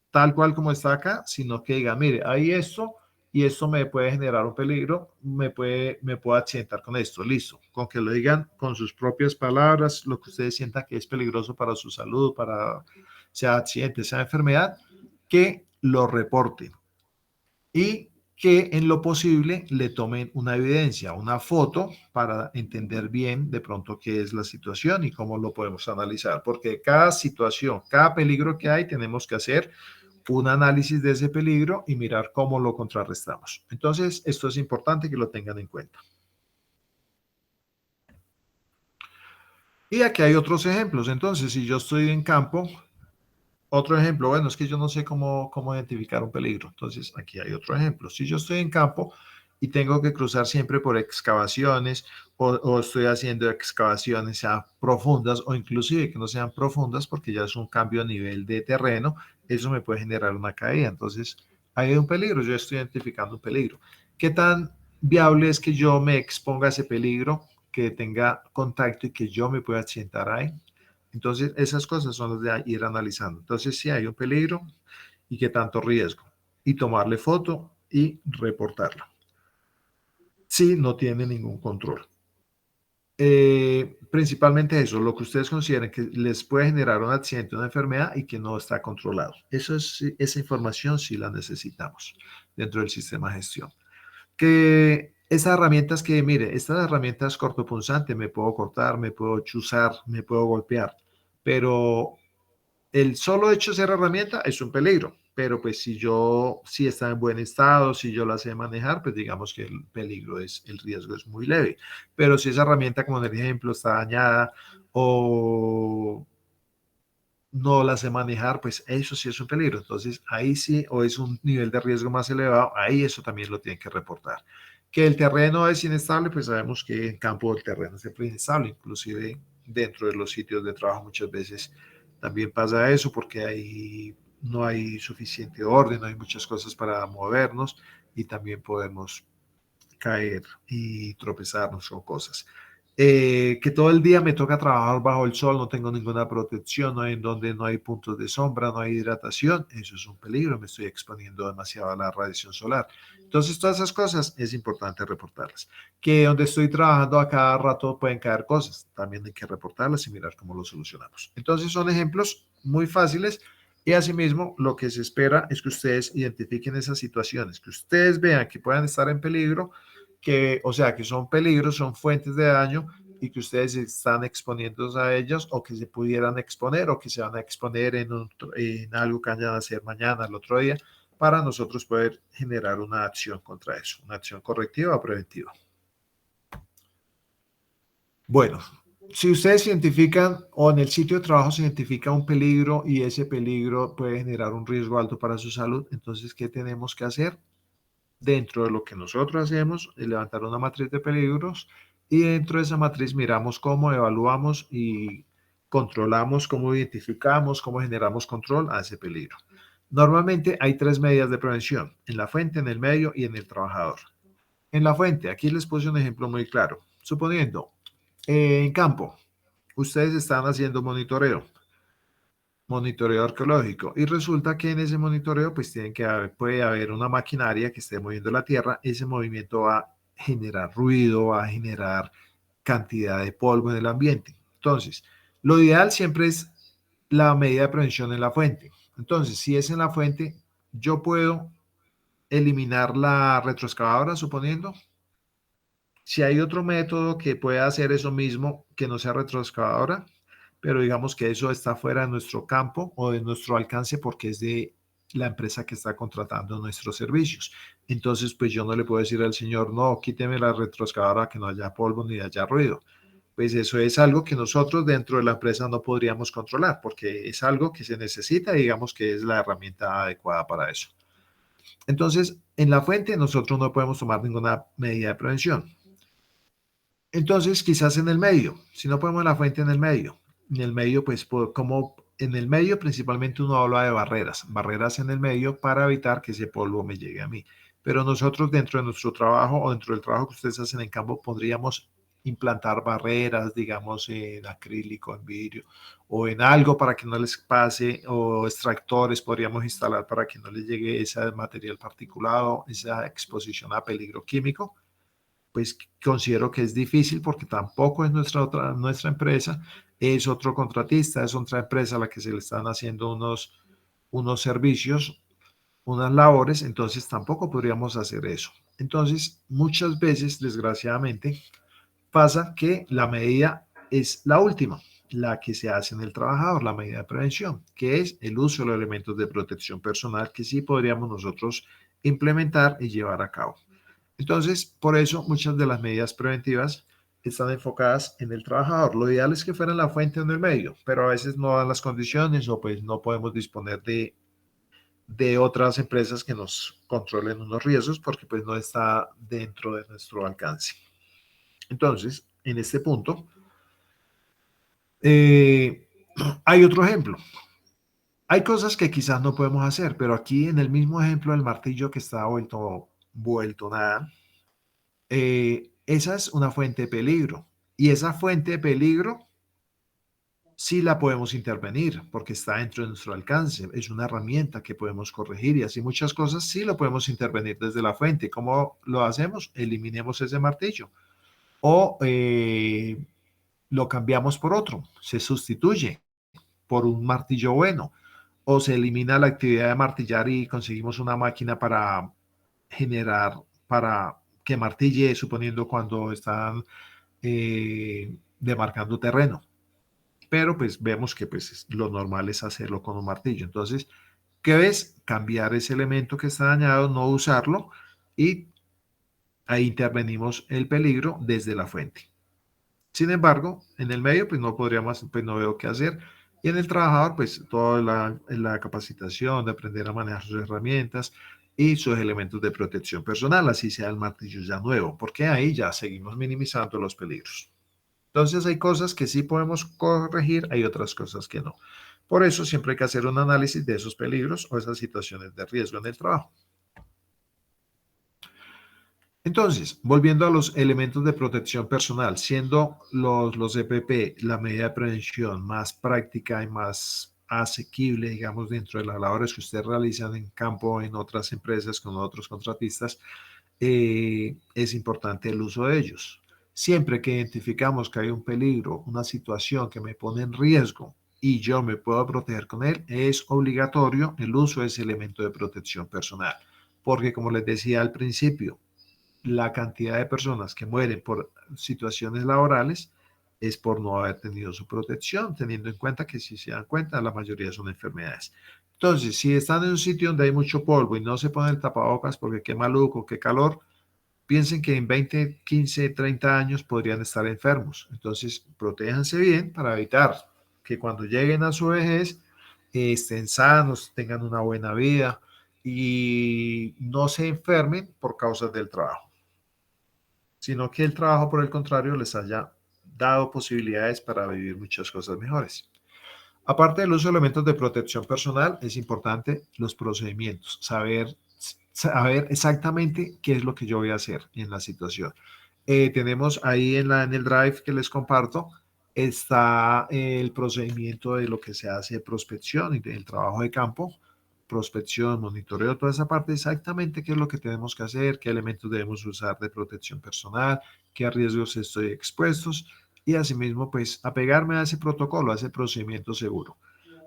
tal cual como está acá, sino que diga, mire, hay esto y esto me puede generar un peligro, me puedo accidentar con esto, listo. Con que lo digan con sus propias palabras, lo que ustedes sientan que es peligroso para su salud, para sea accidente, sea enfermedad, que lo reporten y que en lo posible le tomen una evidencia, una foto para entender bien de pronto qué es la situación y cómo lo podemos analizar, porque cada situación, cada peligro que hay, tenemos que hacer un análisis de ese peligro y mirar cómo lo contrarrestamos. Entonces, esto es importante que lo tengan en cuenta. Y aquí hay otros ejemplos. Entonces, si yo estoy en campo, otro ejemplo, bueno, es que yo no sé cómo identificar un peligro. Entonces, aquí hay otro ejemplo. Si yo estoy en campo y tengo que cruzar siempre por excavaciones o estoy haciendo excavaciones sean profundas o inclusive que no sean profundas porque ya es un cambio a nivel de terreno, eso me puede generar una caída. Entonces, hay un peligro, yo estoy identificando un peligro. ¿Qué tan viable es que yo me exponga a ese peligro, que tenga contacto y que yo me pueda accidentar ahí? Entonces, esas cosas son las de ir analizando. Entonces, si hay un peligro y qué tanto riesgo. Y tomarle foto y reportarla. Si no tiene ningún control. Principalmente eso, lo que ustedes consideren que les puede generar un accidente, una enfermedad y que no está controlado. Esa información sí la necesitamos dentro del sistema de gestión. Que esas herramientas que, mire, estas herramientas cortopunzantes, me puedo cortar, me puedo chuzar, me puedo golpear, pero el solo hecho de ser herramienta es un peligro, pero pues si está en buen estado, si yo la sé manejar, pues digamos que el riesgo es muy leve. Pero si esa herramienta, como en el ejemplo, está dañada o no la sé manejar, pues eso sí es un peligro. Entonces ahí sí, o es un nivel de riesgo más elevado, ahí eso también lo tienen que reportar. Que el terreno es inestable, pues sabemos que en campo el terreno es siempre inestable, inclusive dentro de los sitios de trabajo muchas veces también pasa eso porque no hay suficiente orden, no hay muchas cosas para movernos y también podemos caer y tropezarnos con cosas. Que todo el día me toca trabajar bajo el sol, no tengo ninguna protección, no hay en donde no hay puntos de sombra, no hay hidratación, eso es un peligro, me estoy exponiendo demasiado a la radiación solar. Entonces, todas esas cosas es importante reportarlas. Que donde estoy trabajando a cada rato pueden caer cosas, también hay que reportarlas y mirar cómo lo solucionamos. Entonces, son ejemplos muy fáciles. Y asimismo, lo que se espera es que ustedes identifiquen esas situaciones, que ustedes vean que puedan estar en peligro, o sea, que son peligros, son fuentes de daño y que ustedes están exponiéndose a ellos o que se pudieran exponer o que se van a exponer en algo que vayan a hacer mañana, el otro día, para nosotros poder generar una acción contra eso, una acción correctiva o preventiva. Bueno, si ustedes identifican o en el sitio de trabajo se identifica un peligro y ese peligro puede generar un riesgo alto para su salud, entonces, ¿qué tenemos que hacer? Dentro de lo que nosotros hacemos es levantar una matriz de peligros y dentro de esa matriz miramos cómo evaluamos y controlamos, cómo identificamos, cómo generamos control a ese peligro. Normalmente hay tres medidas de prevención, en la fuente, en el medio y en el trabajador. En la fuente, aquí les puse un ejemplo muy claro. Suponiendo, en campo, ustedes están haciendo monitoreo arqueológico. Y resulta que en ese monitoreo, pues puede haber una maquinaria que esté moviendo la tierra. Ese movimiento va a generar ruido, va a generar cantidad de polvo en el ambiente. Entonces, lo ideal siempre es la medida de prevención en la fuente. Entonces, si es en la fuente, yo puedo eliminar la retroexcavadora, suponiendo. Si hay otro método que pueda hacer eso mismo, que no sea retroexcavadora, pero digamos que eso está fuera de nuestro campo o de nuestro alcance porque es de la empresa que está contratando nuestros servicios. Entonces, pues yo no le puedo decir al señor, no, quíteme la retroexcavadora, que no haya polvo ni haya ruido. Pues eso es algo que nosotros dentro de la empresa no podríamos controlar porque es algo que se necesita y digamos que es la herramienta adecuada para eso. Entonces, en la fuente nosotros no podemos tomar ninguna medida de prevención. Entonces, quizás en el medio, si no ponemos la fuente en el medio, pues como en el medio principalmente uno habla de barreras en el medio para evitar que ese polvo me llegue a mí. pero nosotros dentro de nuestro trabajo o dentro del trabajo que ustedes hacen en campo podríamos implantar barreras, digamos, en acrílico, en vidrio o en algo para que no les pase, o extractores podríamos instalar para que no les llegue ese material particulado, esa exposición a peligro químico. Pues considero que es difícil porque tampoco es nuestra empresa, es otro contratista, es otra empresa a la que se le están haciendo unos servicios, unas labores, entonces tampoco podríamos hacer eso. Entonces, muchas veces, desgraciadamente, pasa que la medida es la última, la que se hace en el trabajador, la medida de prevención, que es el uso de los elementos de protección personal que sí podríamos nosotros implementar y llevar a cabo. Entonces, por eso muchas de las medidas preventivas están enfocadas en el trabajador. Lo ideal es que fuera en la fuente o en el medio, pero a veces no dan las condiciones o pues no podemos disponer de otras empresas que nos controlen unos riesgos porque pues no está dentro de nuestro alcance. Entonces, en este punto, eh, hay otro ejemplo. Hay cosas que quizás no podemos hacer, pero aquí en el mismo ejemplo del martillo que está vuelto nada, esa es una fuente de peligro. Y esa fuente de peligro sí la podemos intervenir porque está dentro de nuestro alcance. Es una herramienta que podemos corregir y así muchas cosas sí lo podemos intervenir desde la fuente. ¿Cómo lo hacemos? Eliminemos ese martillo o lo cambiamos por otro. Se sustituye por un martillo bueno o se elimina la actividad de martillar y conseguimos una máquina para generar, para que martille, suponiendo cuando están demarcando terreno. Pero pues vemos que pues lo normal es hacerlo con un martillo. Entonces, ¿qué ves? Cambiar ese elemento que está dañado, no usarlo y ahí intervenimos el peligro desde la fuente. Sin embargo, en el medio, pues no podríamos, pues no veo qué hacer. Y en el trabajador, pues toda la capacitación de aprender a manejar sus herramientas y sus elementos de protección personal, así sea el martillo ya nuevo, porque ahí ya seguimos minimizando los peligros. Entonces hay cosas que sí podemos corregir, hay otras cosas que no. Por eso siempre hay que hacer un análisis de esos peligros o esas situaciones de riesgo en el trabajo. Entonces, volviendo a los elementos de protección personal, siendo los EPP la medida de prevención más práctica y más asequible, digamos, dentro de las labores que ustedes realizan en campo, en otras empresas, con otros contratistas, es importante el uso de ellos. Siempre que identificamos que hay un peligro, una situación que me pone en riesgo y yo me puedo proteger con él, es obligatorio el uso de ese elemento de protección personal. Porque como les decía al principio, la cantidad de personas que mueren por situaciones laborales es por no haber tenido su protección, teniendo en cuenta que si se dan cuenta, la mayoría son enfermedades. Entonces, si están en un sitio donde hay mucho polvo y no se ponen el tapabocas porque qué maluco, qué calor, piensen que en 20, 15, 30 años podrían estar enfermos. Entonces, protéjanse bien para evitar que cuando lleguen a su vejez estén sanos, tengan una buena vida y no se enfermen por causas del trabajo, sino que el trabajo, por el contrario, les haya dado posibilidades para vivir muchas cosas mejores. Aparte del uso de elementos de protección personal, es importante los procedimientos, saber exactamente qué es lo que yo voy a hacer en la situación. Tenemos ahí en el drive que les comparto, está el procedimiento de lo que se hace de prospección y del trabajo de campo, prospección, monitoreo, toda esa parte, exactamente qué es lo que tenemos que hacer, qué elementos debemos usar de protección personal, qué riesgos estoy expuestos y asimismo, pues, apegarme a ese protocolo, a ese procedimiento seguro.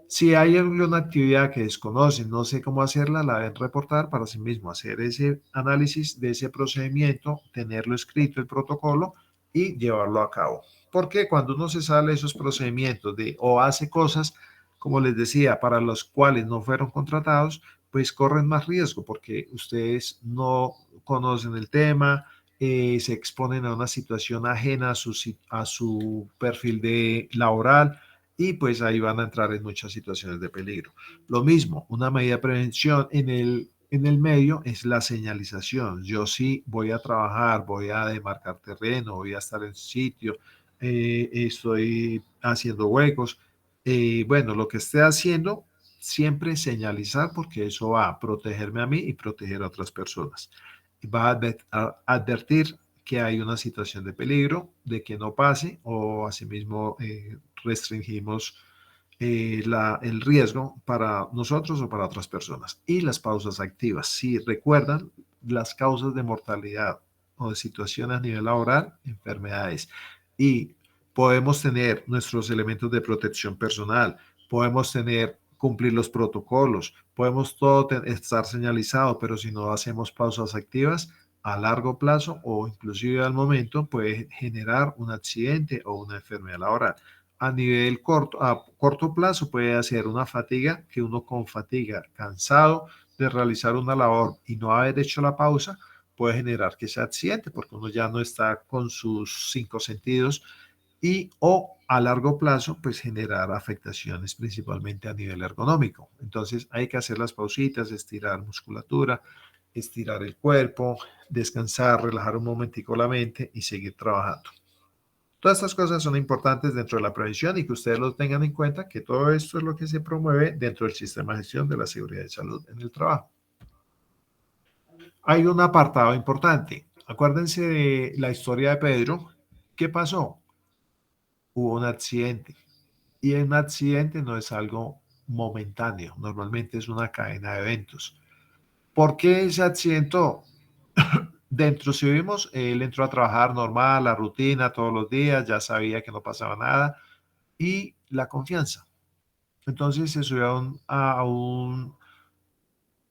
Si hay alguna actividad que desconocen, no sé cómo hacerla, la deben reportar para sí mismo, hacer ese análisis de ese procedimiento, tenerlo escrito el protocolo y llevarlo a cabo. Porque cuando uno se sale de esos procedimientos o hace cosas, como les decía, para los cuales no fueron contratados, pues corren más riesgo porque ustedes no conocen el tema, se exponen a una situación ajena a su perfil de laboral y pues ahí van a entrar en muchas situaciones de peligro. Lo mismo, una medida de prevención en el medio es la señalización. Yo sí voy a trabajar, voy a demarcar terreno, voy a estar en sitio, estoy haciendo huecos. Bueno, lo que esté haciendo, siempre señalizar porque eso va a protegerme a mí y proteger a otras personas. Va a advertir que hay una situación de peligro, de que no pase o asimismo restringimos el riesgo para nosotros o para otras personas. Y las pausas activas. Si recuerdan las causas de mortalidad o de situaciones a nivel laboral, enfermedades. Y podemos tener nuestros elementos de protección personal, podemos tener cumplir los protocolos, podemos todo estar señalizado, pero si no hacemos pausas activas a largo plazo o inclusive al momento puede generar un accidente o una enfermedad laboral. A nivel corto, a corto plazo puede hacer una fatiga que uno con fatiga, cansado de realizar una labor y no haber hecho la pausa, puede generar que sea accidente porque uno ya no está con sus cinco sentidos y o a largo plazo pues generar afectaciones principalmente a nivel ergonómico. Entonces hay que hacer las pausitas, estirar musculatura, estirar el cuerpo, descansar, relajar un momentico la mente y seguir trabajando. Todas estas cosas son importantes dentro de la prevención y que ustedes lo tengan en cuenta, que todo esto es lo que se promueve dentro del sistema de gestión de la seguridad y salud en el trabajo. Hay un apartado importante. Acuérdense de la historia de Pedro. ¿Qué pasó? Hubo un accidente. Y un accidente no es algo momentáneo, normalmente es una cadena de eventos. ¿Por qué se accidentó? Dentro, si vimos, él entró a trabajar normal, la rutina, todos los días, ya sabía que no pasaba nada, y la confianza. Entonces se subió a un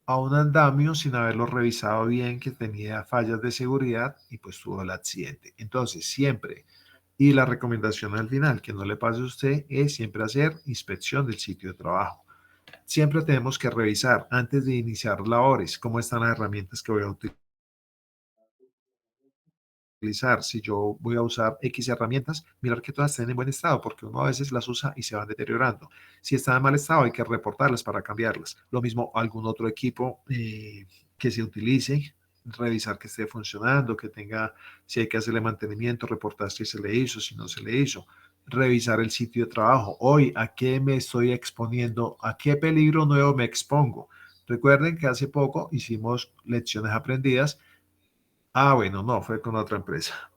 andamio sin haberlo revisado bien, que tenía fallas de seguridad y pues tuvo el accidente. Entonces, siempre, y la recomendación al final, que no le pase a usted, es siempre hacer inspección del sitio de trabajo. Siempre tenemos que revisar antes de iniciar labores cómo están las herramientas que voy a utilizar. Si yo voy a usar X herramientas, mirar que todas estén en buen estado, porque uno a veces las usa y se van deteriorando. Si están en mal estado, hay que reportarlas para cambiarlas. Lo mismo algún otro equipo que se utilice, revisar que esté funcionando, que tenga, si hay que hacerle mantenimiento, reportar si se le hizo, si no se le hizo. Revisar el sitio de trabajo. Hoy, ¿a qué me estoy exponiendo? ¿A qué peligro nuevo me expongo? Recuerden que hace poco hicimos lecciones aprendidas. Bueno, no, fue con otra empresa.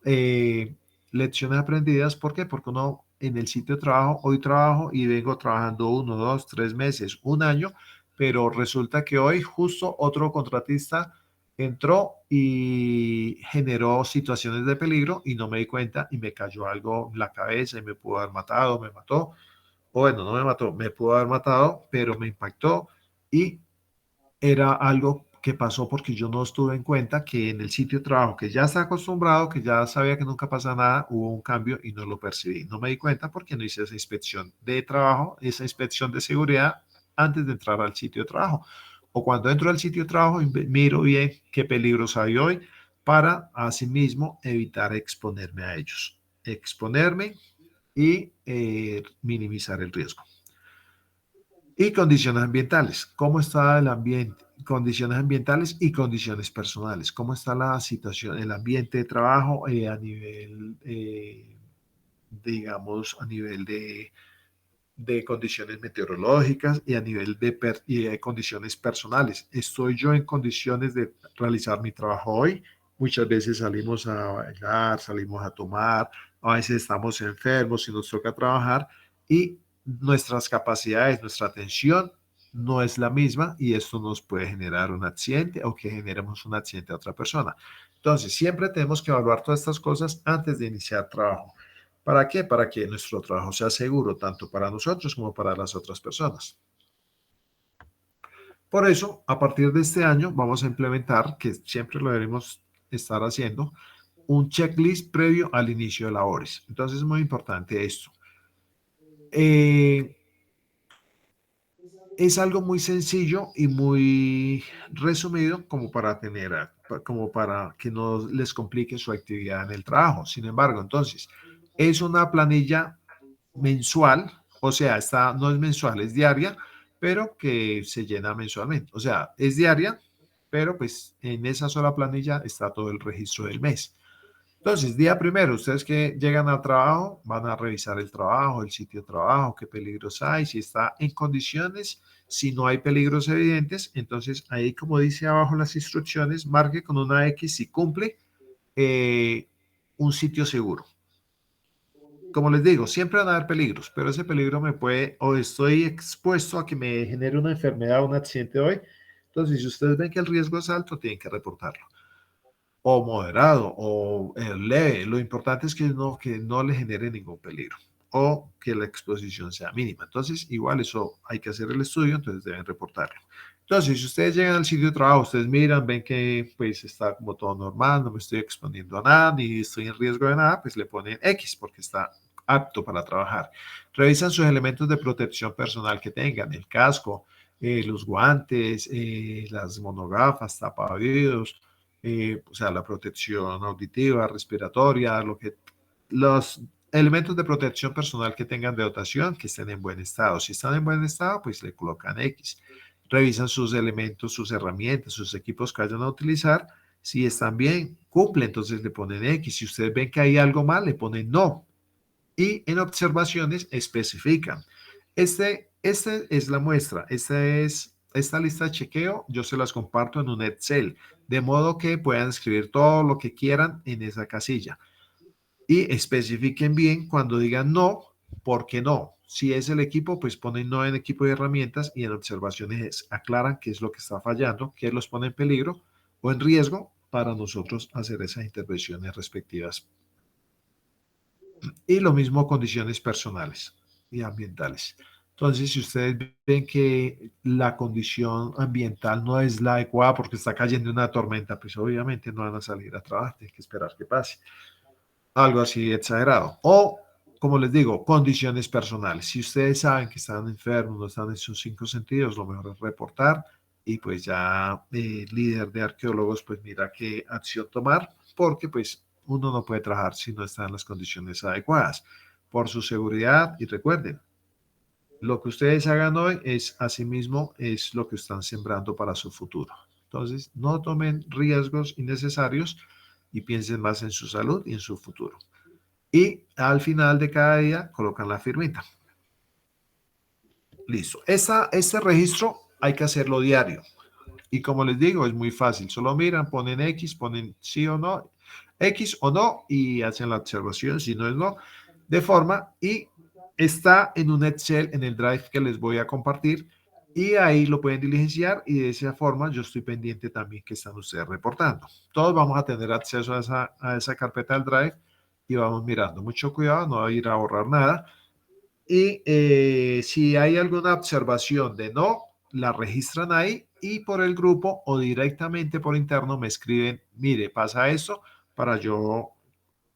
Lecciones aprendidas, ¿por qué? Porque uno en el sitio de trabajo, hoy trabajo y vengo trabajando 1, 2, 3 meses, un año, pero resulta que hoy justo otro contratista entró y generó situaciones de peligro y no me di cuenta y me cayó algo en la cabeza y me pudo haber matado, me mató. O bueno, no me mató, me pudo haber matado, pero me impactó y era algo que pasó porque yo no estuve en cuenta que en el sitio de trabajo que ya está acostumbrado, que ya sabía que nunca pasa nada, hubo un cambio y no lo percibí. No me di cuenta porque no hice esa inspección de trabajo, esa inspección de seguridad antes de entrar al sitio de trabajo. O cuando entro al sitio de trabajo, miro bien qué peligros hay hoy para asimismo evitar exponerme a ellos. Exponerme y minimizar el riesgo. Y condiciones ambientales. ¿Cómo está el ambiente? Condiciones ambientales y condiciones personales. ¿Cómo está la situación, el ambiente de trabajo a nivel, digamos, a nivel de condiciones meteorológicas y a nivel de condiciones personales? ¿Estoy yo en condiciones de realizar mi trabajo hoy? Muchas veces salimos a bailar, salimos a tomar, a veces estamos enfermos y nos toca trabajar y nuestras capacidades, nuestra atención no es la misma y esto nos puede generar un accidente o que generemos un accidente a otra persona. Entonces, siempre tenemos que evaluar todas estas cosas antes de iniciar trabajo. ¿Para qué? Para que nuestro trabajo sea seguro tanto para nosotros como para las otras personas. Por eso, a partir de este año vamos a implementar, que siempre lo debemos estar haciendo, un checklist previo al inicio de labores. Entonces es muy importante esto. Eh, es algo muy sencillo y muy resumido como para como para que no les complique su actividad en el trabajo. Sin embargo, entonces, es una planilla mensual, o sea, no es mensual, es diaria, pero que se llena mensualmente. O sea, es diaria, pero pues en esa sola planilla está todo el registro del mes. Entonces, día primero, ustedes que llegan al trabajo, van a revisar el trabajo, el sitio de trabajo, qué peligros hay, si está en condiciones, si no hay peligros evidentes, entonces ahí, como dice abajo las instrucciones, marque con una X si cumple eh, un sitio seguro. Como les digo, siempre van a haber peligros, pero ese peligro me puede, o estoy expuesto a que me genere una enfermedad o un accidente hoy. Entonces, si ustedes ven que el riesgo es alto, tienen que reportarlo o moderado o leve. Lo importante es que no le genere ningún peligro o que la exposición sea mínima. Entonces, igual eso hay que hacer el estudio, entonces deben reportarlo. Entonces, si ustedes llegan al sitio de trabajo, ustedes miran, ven que pues está como todo normal, no me estoy exponiendo a nada, ni estoy en riesgo de nada, pues le ponen X porque está apto para trabajar. Revisan sus elementos de protección personal que tengan, el casco, los guantes, las monogafas, tapaoídos, o sea, la protección auditiva, respiratoria, los elementos de protección personal que tengan de dotación, que estén en buen estado. Si están en buen estado, pues le colocan X. Revisan sus elementos, sus herramientas, sus equipos que vayan a utilizar. Si están bien, cumple, entonces le ponen X. Si ustedes ven que hay algo mal, le ponen no. Y en observaciones especifican. Este es la muestra. Esta lista de chequeo. Yo se las comparto en un Excel, de modo que puedan escribir todo lo que quieran en esa casilla. Y especifiquen bien cuando digan no, ¿por qué no? Si es el equipo, pues ponen no en equipo de herramientas y en observaciones aclaran qué es lo que está fallando, qué los pone en peligro o en riesgo para nosotros hacer esas intervenciones respectivas. Y lo mismo condiciones personales y ambientales. Entonces, si ustedes ven que la condición ambiental no es la adecuada porque está cayendo una tormenta, pues obviamente no van a salir a trabajar, tienen que esperar que pase. Algo así exagerado. O, como les digo, condiciones personales. Si ustedes saben que están enfermos, no están en sus cinco sentidos, lo mejor es reportar y pues ya líder de arqueólogos pues mira qué acción tomar porque pues uno no puede trabajar si no está en las condiciones adecuadas. Por su seguridad y recuerden, lo que ustedes hagan hoy es asimismo es lo que están sembrando para su futuro. Entonces, no tomen riesgos innecesarios y piensen más en su salud y en su futuro. Y al final de cada día colocan la firmita. Listo. Este registro hay que hacerlo diario. Y como les digo, es muy fácil. Solo miran, ponen X, ponen sí o no, X o no, y hacen la observación, si no es no, de forma, y está en un Excel, en el Drive que les voy a compartir, y ahí lo pueden diligenciar, y de esa forma yo estoy pendiente también que están ustedes reportando. Todos vamos a tener acceso a esa carpeta del Drive, y vamos mirando. Mucho cuidado, no va a ir a borrar nada. Y si hay alguna observación de no, la registran ahí y por el grupo o directamente por interno me escriben, mire, pasa esto para yo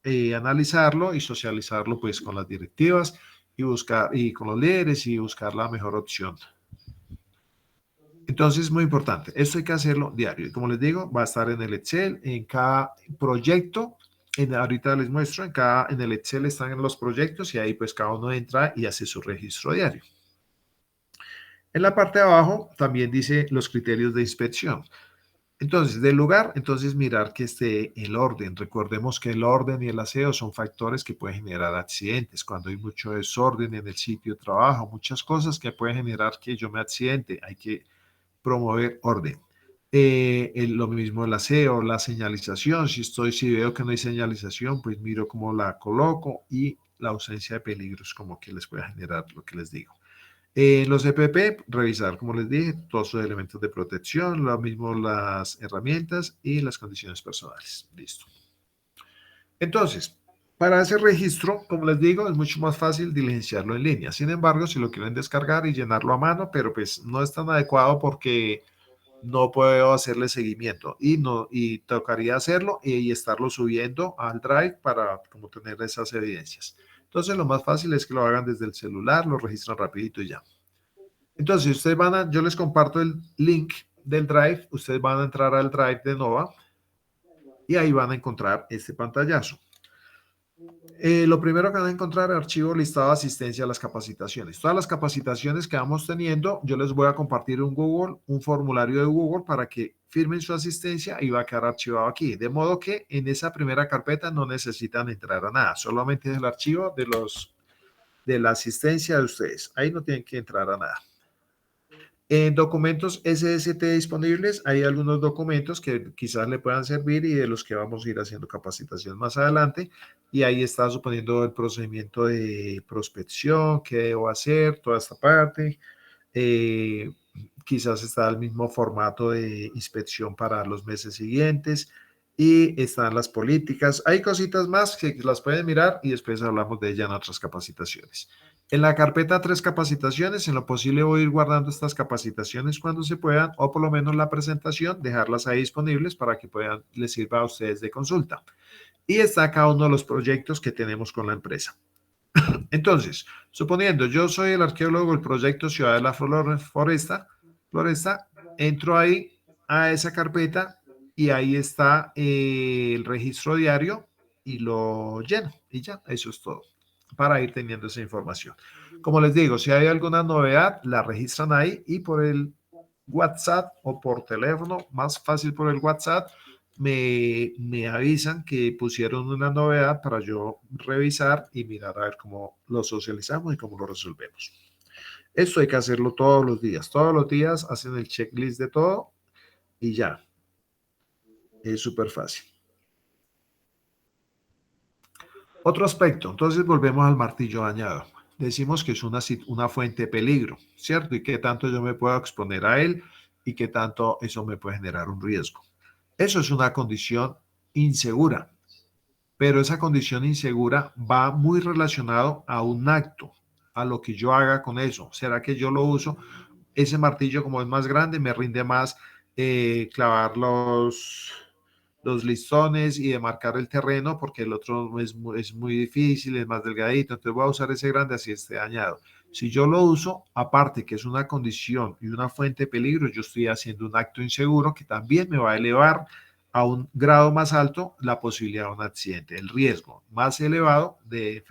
analizarlo y socializarlo pues con las directivas y buscar y con los líderes y buscar la mejor opción. Entonces, es muy importante. Esto hay que hacerlo diario. Y como les digo, va a estar en el Excel, en cada proyecto. Ahorita les muestro, en el Excel están en los proyectos y ahí pues cada uno entra y hace su registro diario. En la parte de abajo también dice los criterios de inspección. Entonces, del lugar, entonces mirar que esté el orden. Recordemos que el orden y el aseo son factores que pueden generar accidentes. Cuando hay mucho desorden en el sitio de trabajo, muchas cosas que pueden generar que yo me accidente, hay que promover orden. Lo mismo el aseo, la señalización. Si veo que no hay señalización, pues miro cómo la coloco y la ausencia de peligros, como que les pueda generar lo que les digo. Los EPP, revisar, como les dije, todos sus elementos de protección, lo mismo las herramientas y las condiciones personales. Listo. Entonces, para ese registro, como les digo, es mucho más fácil diligenciarlo en línea. Sin embargo, si lo quieren descargar y llenarlo a mano, pero pues no es tan adecuado porque no puedo hacerle seguimiento y tocaría hacerlo y estarlo subiendo al Drive para como tener esas evidencias. Entonces, lo más fácil es que lo hagan desde el celular, lo registran rapidito y ya. Entonces, yo les comparto el link del Drive, ustedes van a entrar al Drive de Nova y ahí van a encontrar este pantallazo. Lo primero que van a encontrar es archivo listado de asistencia a las capacitaciones. Todas las capacitaciones que vamos teniendo, yo les voy a compartir un formulario de Google para que firmen su asistencia y va a quedar archivado aquí. De modo que en esa primera carpeta no necesitan entrar a nada, solamente es el archivo de la asistencia de ustedes. Ahí no tienen que entrar a nada. En documentos SST disponibles hay algunos documentos que quizás le puedan servir y de los que vamos a ir haciendo capacitación más adelante. Y ahí está suponiendo el procedimiento de prospección, qué debo hacer, toda esta parte. Quizás está el mismo formato de inspección para los meses siguientes y están las políticas. Hay cositas más que las pueden mirar y después hablamos de ellas en otras capacitaciones. En la carpeta 3 capacitaciones, en lo posible voy a ir guardando estas capacitaciones cuando se puedan o por lo menos la presentación, dejarlas ahí disponibles para que puedan, les sirva a ustedes de consulta. Y está cada uno de los proyectos que tenemos con la empresa. Entonces, suponiendo yo soy el arqueólogo del proyecto Ciudad de la Floresta, entro ahí a esa carpeta y ahí está el registro diario y lo lleno y ya, eso es todo para ir teniendo esa información. Como les digo, si hay alguna novedad, la registran ahí y por el WhatsApp o por teléfono, más fácil por el WhatsApp, me avisan que pusieron una novedad para yo revisar y mirar a ver cómo lo socializamos y cómo lo resolvemos. Esto hay que hacerlo todos los días hacen el checklist de todo y ya, es súper fácil. Otro aspecto, entonces volvemos al martillo dañado. Decimos que es una fuente de peligro, ¿cierto? Y qué tanto yo me puedo exponer a él y qué tanto eso me puede generar un riesgo. Eso es una condición insegura, pero esa condición insegura va muy relacionado a un acto, a lo que yo haga con eso. ¿Será que yo lo uso? Ese martillo, como es más grande, me rinde más clavar los listones y de marcar el terreno, porque el otro es muy difícil, es más delgadito, entonces voy a usar ese grande así esté dañado. Si yo lo uso, aparte que es una condición y una fuente de peligro, yo estoy haciendo un acto inseguro que también me va a elevar a un grado más alto la posibilidad de un accidente, el riesgo más elevado de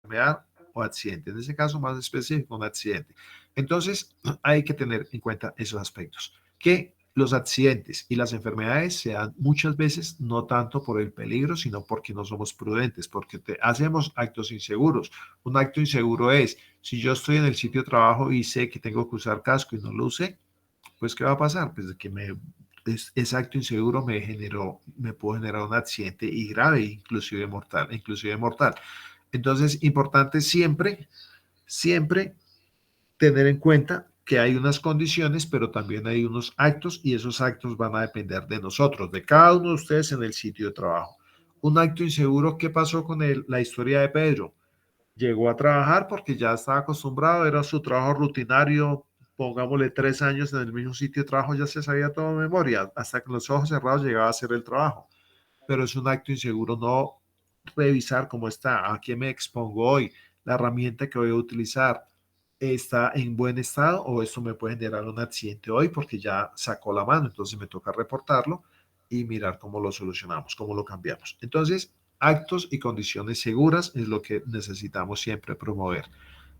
enfermedad o accidente. En ese caso más específico, un accidente. Entonces, hay que tener en cuenta esos aspectos. Que los accidentes y las enfermedades se dan muchas veces no tanto por el peligro, sino porque no somos prudentes, porque hacemos actos inseguros. Un acto inseguro es, si yo estoy en el sitio de trabajo y sé que tengo que usar casco y no lo usé, pues ¿qué va a pasar? Pues de que ese acto inseguro me puede generar un accidente y grave, inclusive mortal. Entonces, importante siempre tener en cuenta que hay unas condiciones, pero también hay unos actos y esos actos van a depender de nosotros, de cada uno de ustedes en el sitio de trabajo. Un acto inseguro, ¿qué pasó con la historia de Pedro? Llegó a trabajar porque ya estaba acostumbrado, era su trabajo rutinario, pongámosle 3 años en el mismo sitio de trabajo, ya se sabía todo de memoria, hasta que los ojos cerrados llegaba a hacer el trabajo. Pero es un acto inseguro no revisar cómo está, a qué me expongo hoy, la herramienta que voy a utilizar está en buen estado o esto me puede generar un accidente hoy porque ya sacó la mano, entonces me toca reportarlo y mirar cómo lo solucionamos, cómo lo cambiamos. Entonces, actos y condiciones seguras es lo que necesitamos siempre promover.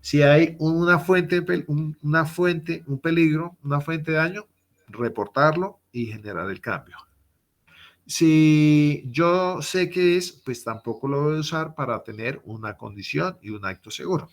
Si hay un peligro, una fuente de daño, reportarlo y generar el cambio. Si yo sé qué es, pues tampoco lo voy a usar para tener una condición y un acto seguro.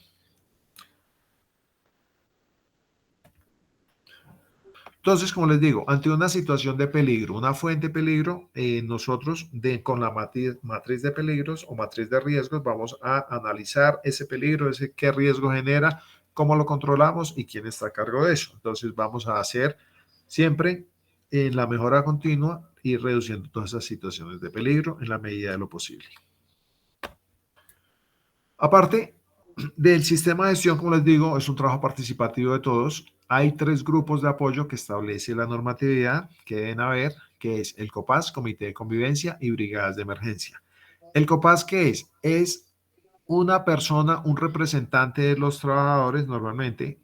Entonces, como les digo, ante una situación de peligro, una fuente de peligro, nosotros con la matriz de peligros o matriz de riesgos vamos a analizar ese peligro, ese qué riesgo genera, cómo lo controlamos y quién está a cargo de eso. Entonces, vamos a hacer siempre en la mejora continua y reduciendo todas esas situaciones de peligro en la medida de lo posible. Aparte del sistema de gestión, como les digo, es un trabajo participativo de todos. Hay 3 grupos de apoyo que establece la normatividad que deben haber, que es el COPAS, Comité de Convivencia y Brigadas de Emergencia. ¿El COPAS qué es? Es una persona, un representante de los trabajadores normalmente,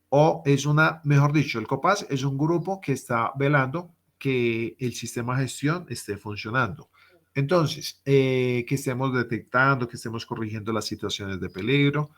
o es mejor dicho, el COPAS es un grupo que está velando que el sistema de gestión esté funcionando. Entonces, que estemos detectando, que estemos corrigiendo las situaciones de peligro.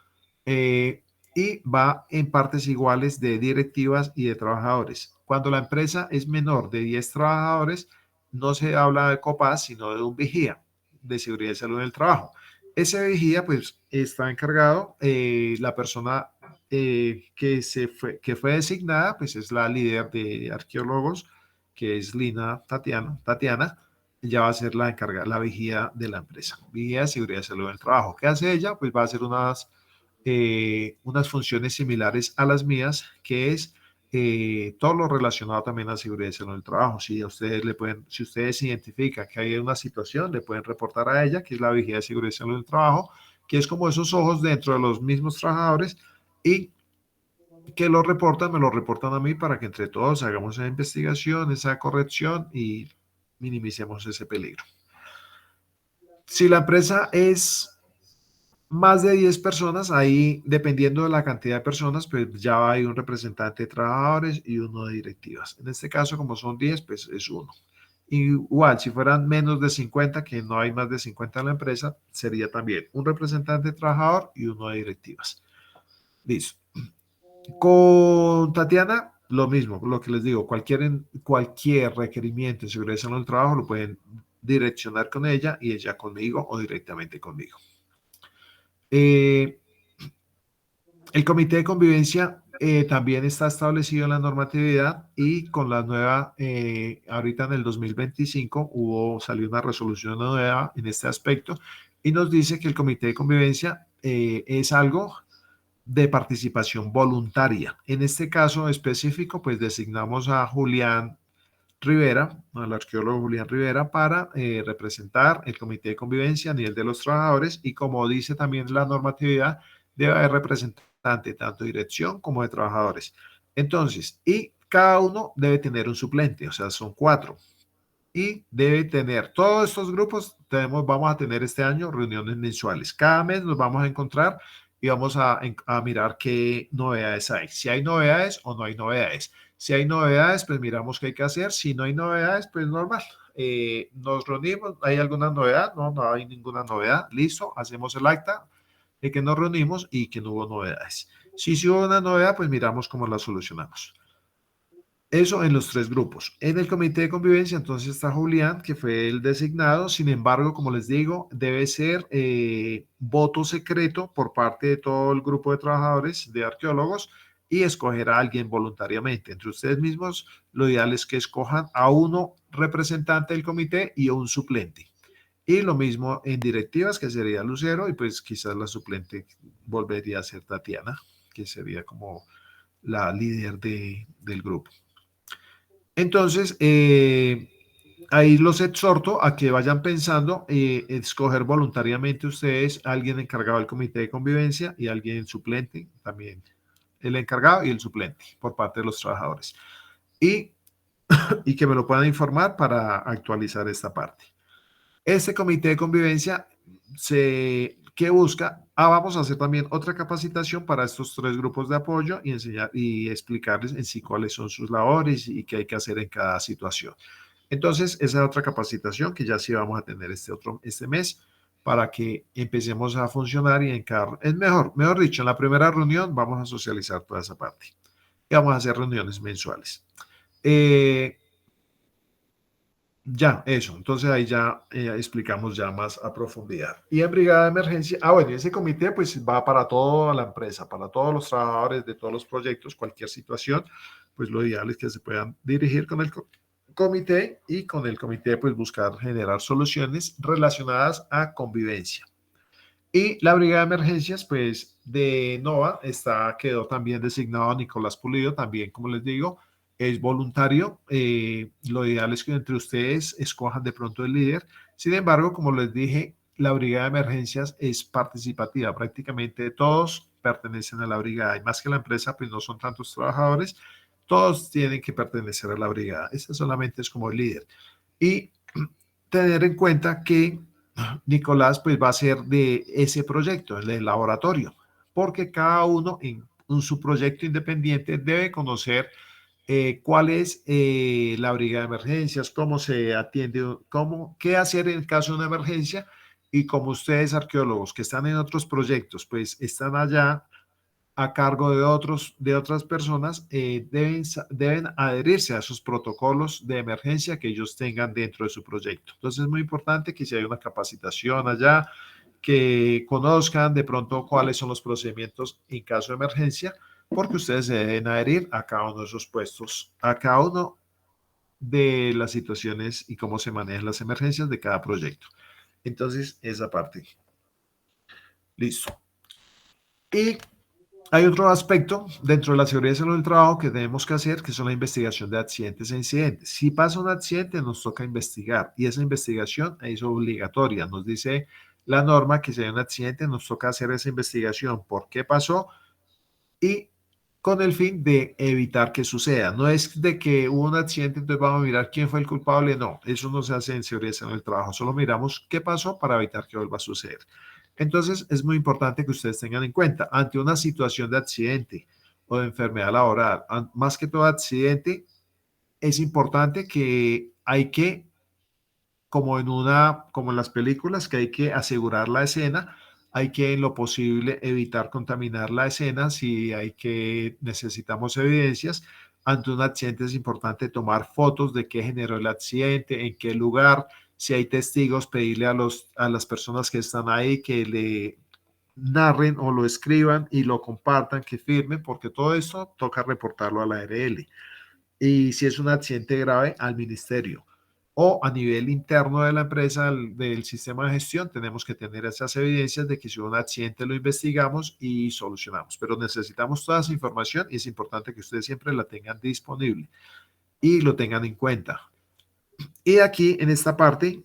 y va en partes iguales de directivas y de trabajadores. Cuando la empresa es menor de 10 trabajadores, no se habla de COPAS, sino de un vigía de seguridad y salud en el trabajo. Ese vigía, pues, está encargado, la persona que fue designada, pues es la líder de arqueólogos, que es Tatiana, ella va a ser la encargada, la vigía de la empresa, vigía de seguridad y salud en el trabajo. ¿Qué hace ella? Pues va a hacer unas funciones similares a las mías, que es todo lo relacionado también a seguridad y salud en el trabajo. Si ustedes identifican que hay una situación, le pueden reportar a ella, que es la vigía de seguridad y salud en el trabajo, que es como esos ojos dentro de los mismos trabajadores y que me lo reportan a mí para que entre todos hagamos esa investigación, esa corrección y minimicemos ese peligro. Si la empresa es más de 10 personas, ahí dependiendo de la cantidad de personas, pues ya hay un representante de trabajadores y uno de directivas. En este caso, como son 10, pues es uno. Igual, si fueran menos de 50, que no hay más de 50 en la empresa, sería también un representante de trabajador y uno de directivas. Listo. Con Tatiana, lo mismo, lo que les digo, cualquier requerimiento de seguridad y salud del trabajo lo pueden direccionar con ella y ella conmigo o directamente conmigo. Eh, el comité de convivencia también está establecido en la normatividad y con la nueva, ahorita en el 2025 salió una resolución nueva en este aspecto y nos dice que el comité de convivencia es algo de participación voluntaria. En este caso específico, pues designamos a Julián Rivera, al arqueólogo Julián Rivera, para representar el comité de convivencia a nivel de los trabajadores y como dice también la normatividad, debe haber representante tanto de dirección como de trabajadores. Entonces, y cada uno debe tener un suplente, o sea, son 4. Y debe tener, todos estos grupos vamos a tener este año reuniones mensuales. Cada mes nos vamos a encontrar y vamos a mirar qué novedades hay. Si hay novedades o no hay novedades. Si hay novedades, pues miramos qué hay que hacer. Si no hay novedades, pues normal. Nos reunimos, ¿hay alguna novedad? No, no hay ninguna novedad. Listo, hacemos el acta de que nos reunimos y que no hubo novedades. Si sí hubo una novedad, pues miramos cómo la solucionamos. Eso en los 3 grupos. En el comité de convivencia, entonces está Julián, que fue el designado. Sin embargo, como les digo, debe ser voto secreto por parte de todo el grupo de trabajadores, de arqueólogos, y escoger a alguien voluntariamente. Entre ustedes mismos, lo ideal es que escojan a uno representante del comité y a un suplente. Y lo mismo en directivas, que sería Lucero, y pues quizás la suplente volvería a ser Tatiana, que sería como la líder del grupo. Entonces, ahí los exhorto a que vayan pensando, escoger voluntariamente ustedes a alguien encargado del comité de convivencia y alguien suplente, también el encargado y el suplente por parte de los trabajadores. Y que me lo puedan informar para actualizar esta parte. Este comité de convivencia, ¿qué busca? Vamos a hacer también otra capacitación para estos 3 grupos de apoyo y enseñar y explicarles en sí cuáles son sus labores y qué hay que hacer en cada situación. Entonces, esa es otra capacitación que ya sí vamos a tener este mes para que empecemos a funcionar y es mejor dicho, en la primera reunión vamos a socializar toda esa parte y vamos a hacer reuniones mensuales. Ya, eso. Entonces ahí ya explicamos ya más a profundidad. Y en brigada de emergencia, bueno, ese comité pues va para toda la empresa, para todos los trabajadores de todos los proyectos, cualquier situación, pues lo ideal es que se puedan dirigir con el comité y con el comité pues buscar generar soluciones relacionadas a convivencia. Y la brigada de emergencias, pues de NOVA quedó también designado Nicolás Pulido, también como les digo, es voluntario. Lo ideal es que entre ustedes escojan de pronto el líder. Sin embargo, como les dije, la brigada de emergencias es participativa. Prácticamente todos pertenecen a la brigada y más que la empresa, pues no son tantos trabajadores, todos tienen que pertenecer a la brigada. Esta solamente es como el líder. Y tener en cuenta que Nicolás pues va a ser de ese proyecto, el del laboratorio, porque cada uno en su proyecto independiente debe conocer cuál es la brigada de emergencias, cómo se atiende, qué hacer en caso de una emergencia y como ustedes arqueólogos que están en otros proyectos pues están allá a cargo de otras personas, deben adherirse a esos protocolos de emergencia que ellos tengan dentro de su proyecto. Entonces es muy importante que si hay una capacitación allá, que conozcan de pronto cuáles son los procedimientos en caso de emergencia, porque ustedes se deben adherir a cada uno de esos puestos, a cada uno de las situaciones y cómo se manejan las emergencias de cada proyecto. Entonces, esa parte. Listo. Y hay otro aspecto dentro de la seguridad y salud del trabajo que tenemos que hacer, que son la investigación de accidentes e incidentes. Si pasa un accidente, nos toca investigar y esa investigación es obligatoria. Nos dice la norma que si hay un accidente, nos toca hacer esa investigación, por qué pasó y con el fin de evitar que suceda. No es de que hubo un accidente, entonces vamos a mirar quién fue el culpable. No, eso no se hace en seguridad y salud del trabajo. Solo miramos qué pasó para evitar que vuelva a suceder. Entonces, es muy importante que ustedes tengan en cuenta, ante una situación de accidente o de enfermedad laboral, más que todo accidente, es importante que hay que, como en las películas, que hay que asegurar la escena, hay que en lo posible evitar contaminar la escena, si hay que, necesitamos evidencias. Ante un accidente es importante tomar fotos de qué generó el accidente, en qué lugar, si hay testigos, pedirle a las personas que están ahí que le narren o lo escriban y lo compartan, que firmen, porque todo esto toca reportarlo a la ARL. Y si es un accidente grave, al ministerio. O a nivel interno de la empresa, del sistema de gestión, tenemos que tener esas evidencias de que si hubo un accidente lo investigamos y solucionamos. Pero necesitamos toda esa información y es importante que ustedes siempre la tengan disponible y lo tengan en cuenta. Y aquí, en esta parte,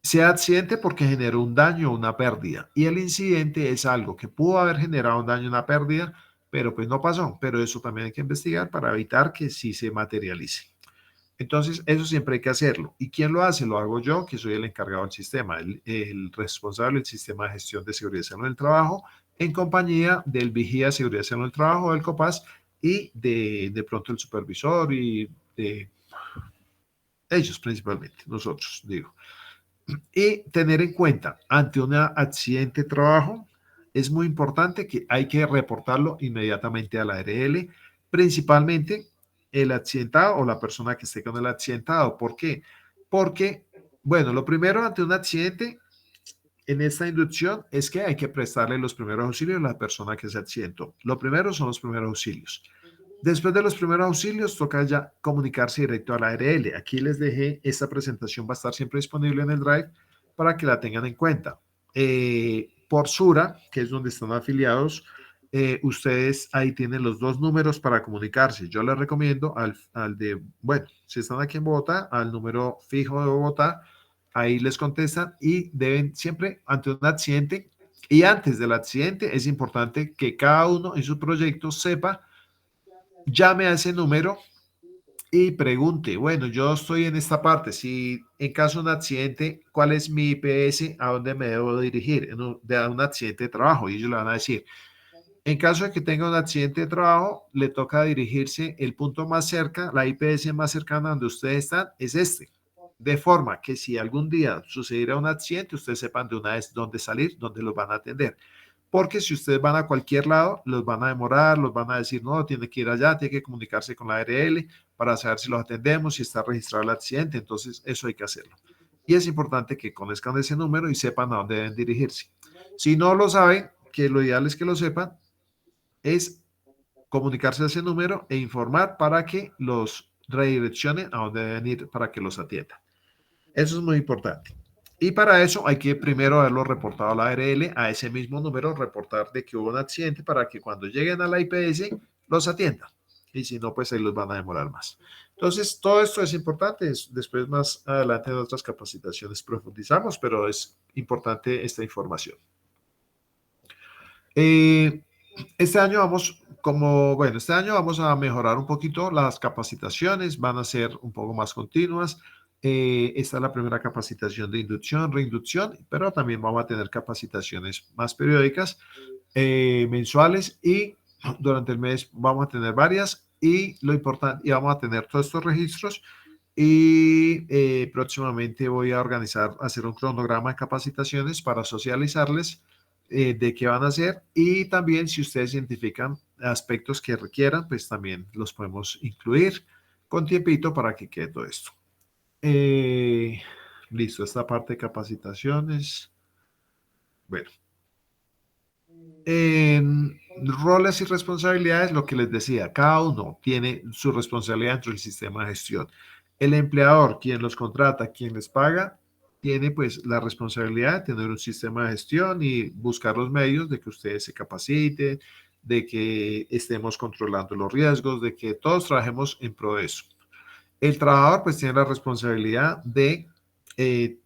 sea accidente porque generó un daño o una pérdida. Y el incidente es algo que pudo haber generado un daño o una pérdida, pero pues no pasó. Pero eso también hay que investigar para evitar que sí se materialice. Entonces, eso siempre hay que hacerlo. ¿Y quién lo hace? Lo hago yo, que soy el encargado del sistema, el responsable del sistema de gestión de seguridad y salud del trabajo, en compañía del vigía de seguridad y salud del trabajo, del COPAS, y de pronto el supervisor y de ellos principalmente, nosotros, digo. Y tener en cuenta, ante un accidente de trabajo, es muy importante que hay que reportarlo inmediatamente a la ARL, principalmente el accidentado o la persona que esté con el accidentado. ¿Por qué? Porque, bueno, lo primero ante un accidente en esta inducción es que hay que prestarle los primeros auxilios a la persona que se accidentó. Lo primero son los primeros auxilios. Después de los primeros auxilios, toca ya comunicarse directo a la ARL. Aquí les dejé, esta presentación va a estar siempre disponible en el Drive para que la tengan en cuenta. Por Sura, que es donde están afiliados, ustedes ahí tienen los dos números para comunicarse. Yo les recomiendo al de, bueno, si están aquí en Bogotá, al número fijo de Bogotá, ahí les contestan y deben siempre ante un accidente y antes del accidente es importante que cada uno en su proyecto sepa, llame a ese número y pregunte, bueno, yo estoy en esta parte, si en caso de un accidente, ¿cuál es mi IPS? ¿A dónde me debo dirigir? De un accidente de trabajo y ellos le van a decir, en caso de que tenga un accidente de trabajo, le toca dirigirse el punto más cerca, la IPS más cercana donde ustedes están, es este. De forma que si algún día sucediera un accidente, ustedes sepan de una vez dónde salir, dónde los van a atender. Porque si ustedes van a cualquier lado, los van a demorar, los van a decir, no, tiene que ir allá, tiene que comunicarse con la ARL para saber si los atendemos, si está registrado el accidente. Entonces, eso hay que hacerlo. Y es importante que conozcan ese número y sepan a dónde deben dirigirse. Si no lo saben, que lo ideal es que lo sepan, es comunicarse a ese número e informar para que los redireccionen a donde deben ir para que los atiendan. Eso es muy importante. Y para eso hay que primero haberlo reportado a la ARL, a ese mismo número, reportar de que hubo un accidente para que cuando lleguen a la IPS los atiendan. Y si no, pues ahí los van a demorar más. Entonces, todo esto es importante. Después, más adelante, en otras capacitaciones profundizamos, pero es importante esta información. Este año vamos, bueno, este año vamos a mejorar un poquito las capacitaciones, van a ser un poco más continuas. Esta es la primera capacitación de inducción, reinducción, pero también vamos a tener capacitaciones más periódicas, mensuales y durante el mes vamos a tener varias y lo importante, y vamos a tener todos estos registros y próximamente voy a organizar, hacer un cronograma de capacitaciones para socializarles de qué van a hacer, y también si ustedes identifican aspectos que requieran, pues también los podemos incluir con tiempito para que quede todo esto. Listo, esta parte de capacitaciones. Bueno, en roles y responsabilidades, lo que les decía, cada uno tiene su responsabilidad dentro del sistema de gestión. El empleador, quien los contrata, quien les paga, tiene pues la responsabilidad de tener un sistema de gestión y buscar los medios de que ustedes se capaciten, de que estemos controlando los riesgos, de que todos trabajemos en pro de eso. El trabajador pues tiene la responsabilidad de eh,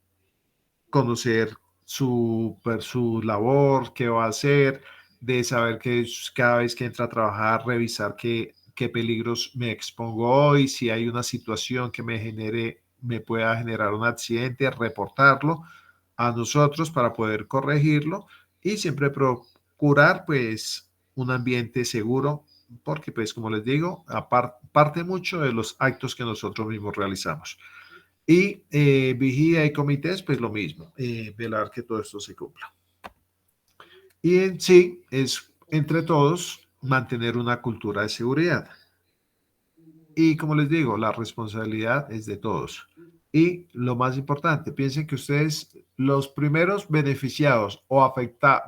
conocer su labor, qué va a hacer, de saber que cada vez que entra a trabajar, revisar qué peligros me expongo hoy, si hay una situación que me pueda generar un accidente, reportarlo a nosotros para poder corregirlo y siempre procurar pues un ambiente seguro, porque pues como les digo, parte mucho de los actos que nosotros mismos realizamos. Y vigía y comités, pues lo mismo, velar que todo esto se cumpla. Y en sí es entre todos mantener una cultura de seguridad. Y como les digo, la responsabilidad es de todos. Y lo más importante, piensen que ustedes, los primeros beneficiados o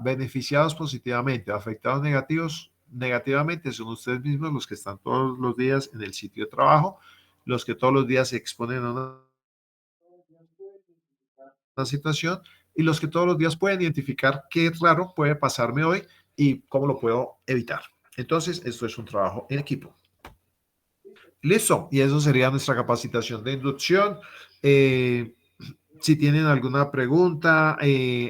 beneficiados positivamente o afectados negativamente, son ustedes mismos los que están todos los días en el sitio de trabajo, los que todos los días se exponen a una situación y los que todos los días pueden identificar qué raro puede pasarme hoy y cómo lo puedo evitar. Entonces, esto es un trabajo en equipo. Listo, y eso sería nuestra capacitación de inducción. Si tienen alguna pregunta,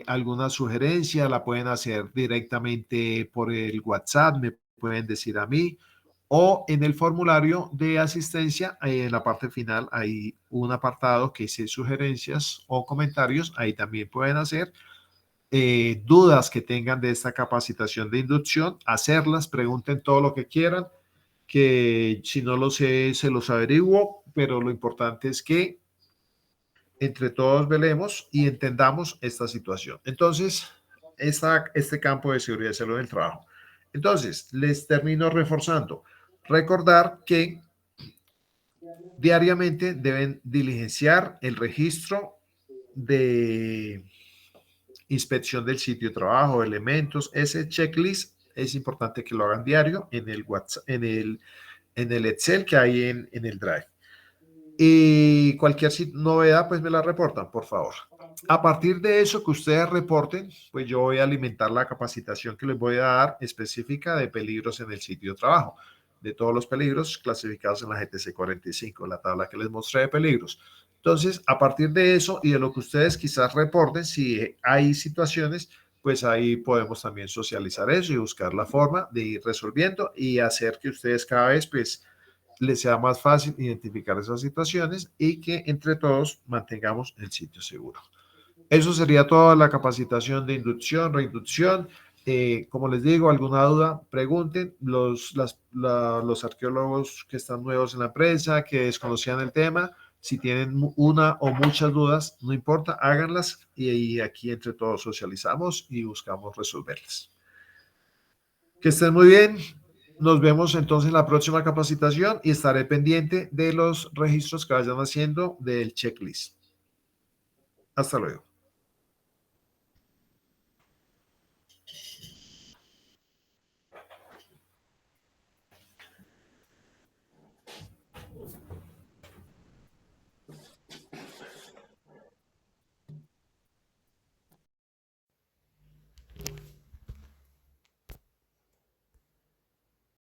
alguna sugerencia, la pueden hacer directamente por el WhatsApp, me pueden decir a mí, o en el formulario de asistencia, en la parte final hay un apartado que dice sugerencias o comentarios, ahí también pueden hacer. Dudas que tengan de esta capacitación de inducción, hacerlas, pregunten todo lo que quieran, que si no lo sé, se los averiguo, pero lo importante es que entre todos velemos y entendamos esta situación. Entonces, este campo de seguridad y salud del trabajo. Entonces, les termino reforzando. Recordar que diariamente deben diligenciar el registro de inspección del sitio de trabajo, elementos. Ese checklist es importante que lo hagan diario en el WhatsApp, en el Excel que hay en el Drive. Y cualquier novedad, pues me la reportan, por favor. A partir de eso que ustedes reporten, pues yo voy a alimentar la capacitación que les voy a dar específica de peligros en el sitio de trabajo, de todos los peligros clasificados en la GTC 45, la tabla que les mostré de peligros. Entonces, a partir de eso y de lo que ustedes quizás reporten, si hay situaciones, pues ahí podemos también socializar eso y buscar la forma de ir resolviendo y hacer que ustedes cada vez, pues, les sea más fácil identificar esas situaciones y que entre todos mantengamos el sitio seguro. Eso sería toda la capacitación de inducción, reinducción. Como les digo, alguna duda, pregunten. Los arqueólogos que están nuevos en la empresa, que desconocían el tema, si tienen una o muchas dudas, no importa, háganlas y aquí entre todos socializamos y buscamos resolverlas. Que estén muy bien. Nos vemos entonces en la próxima capacitación y estaré pendiente de los registros que vayan haciendo del checklist. Hasta luego.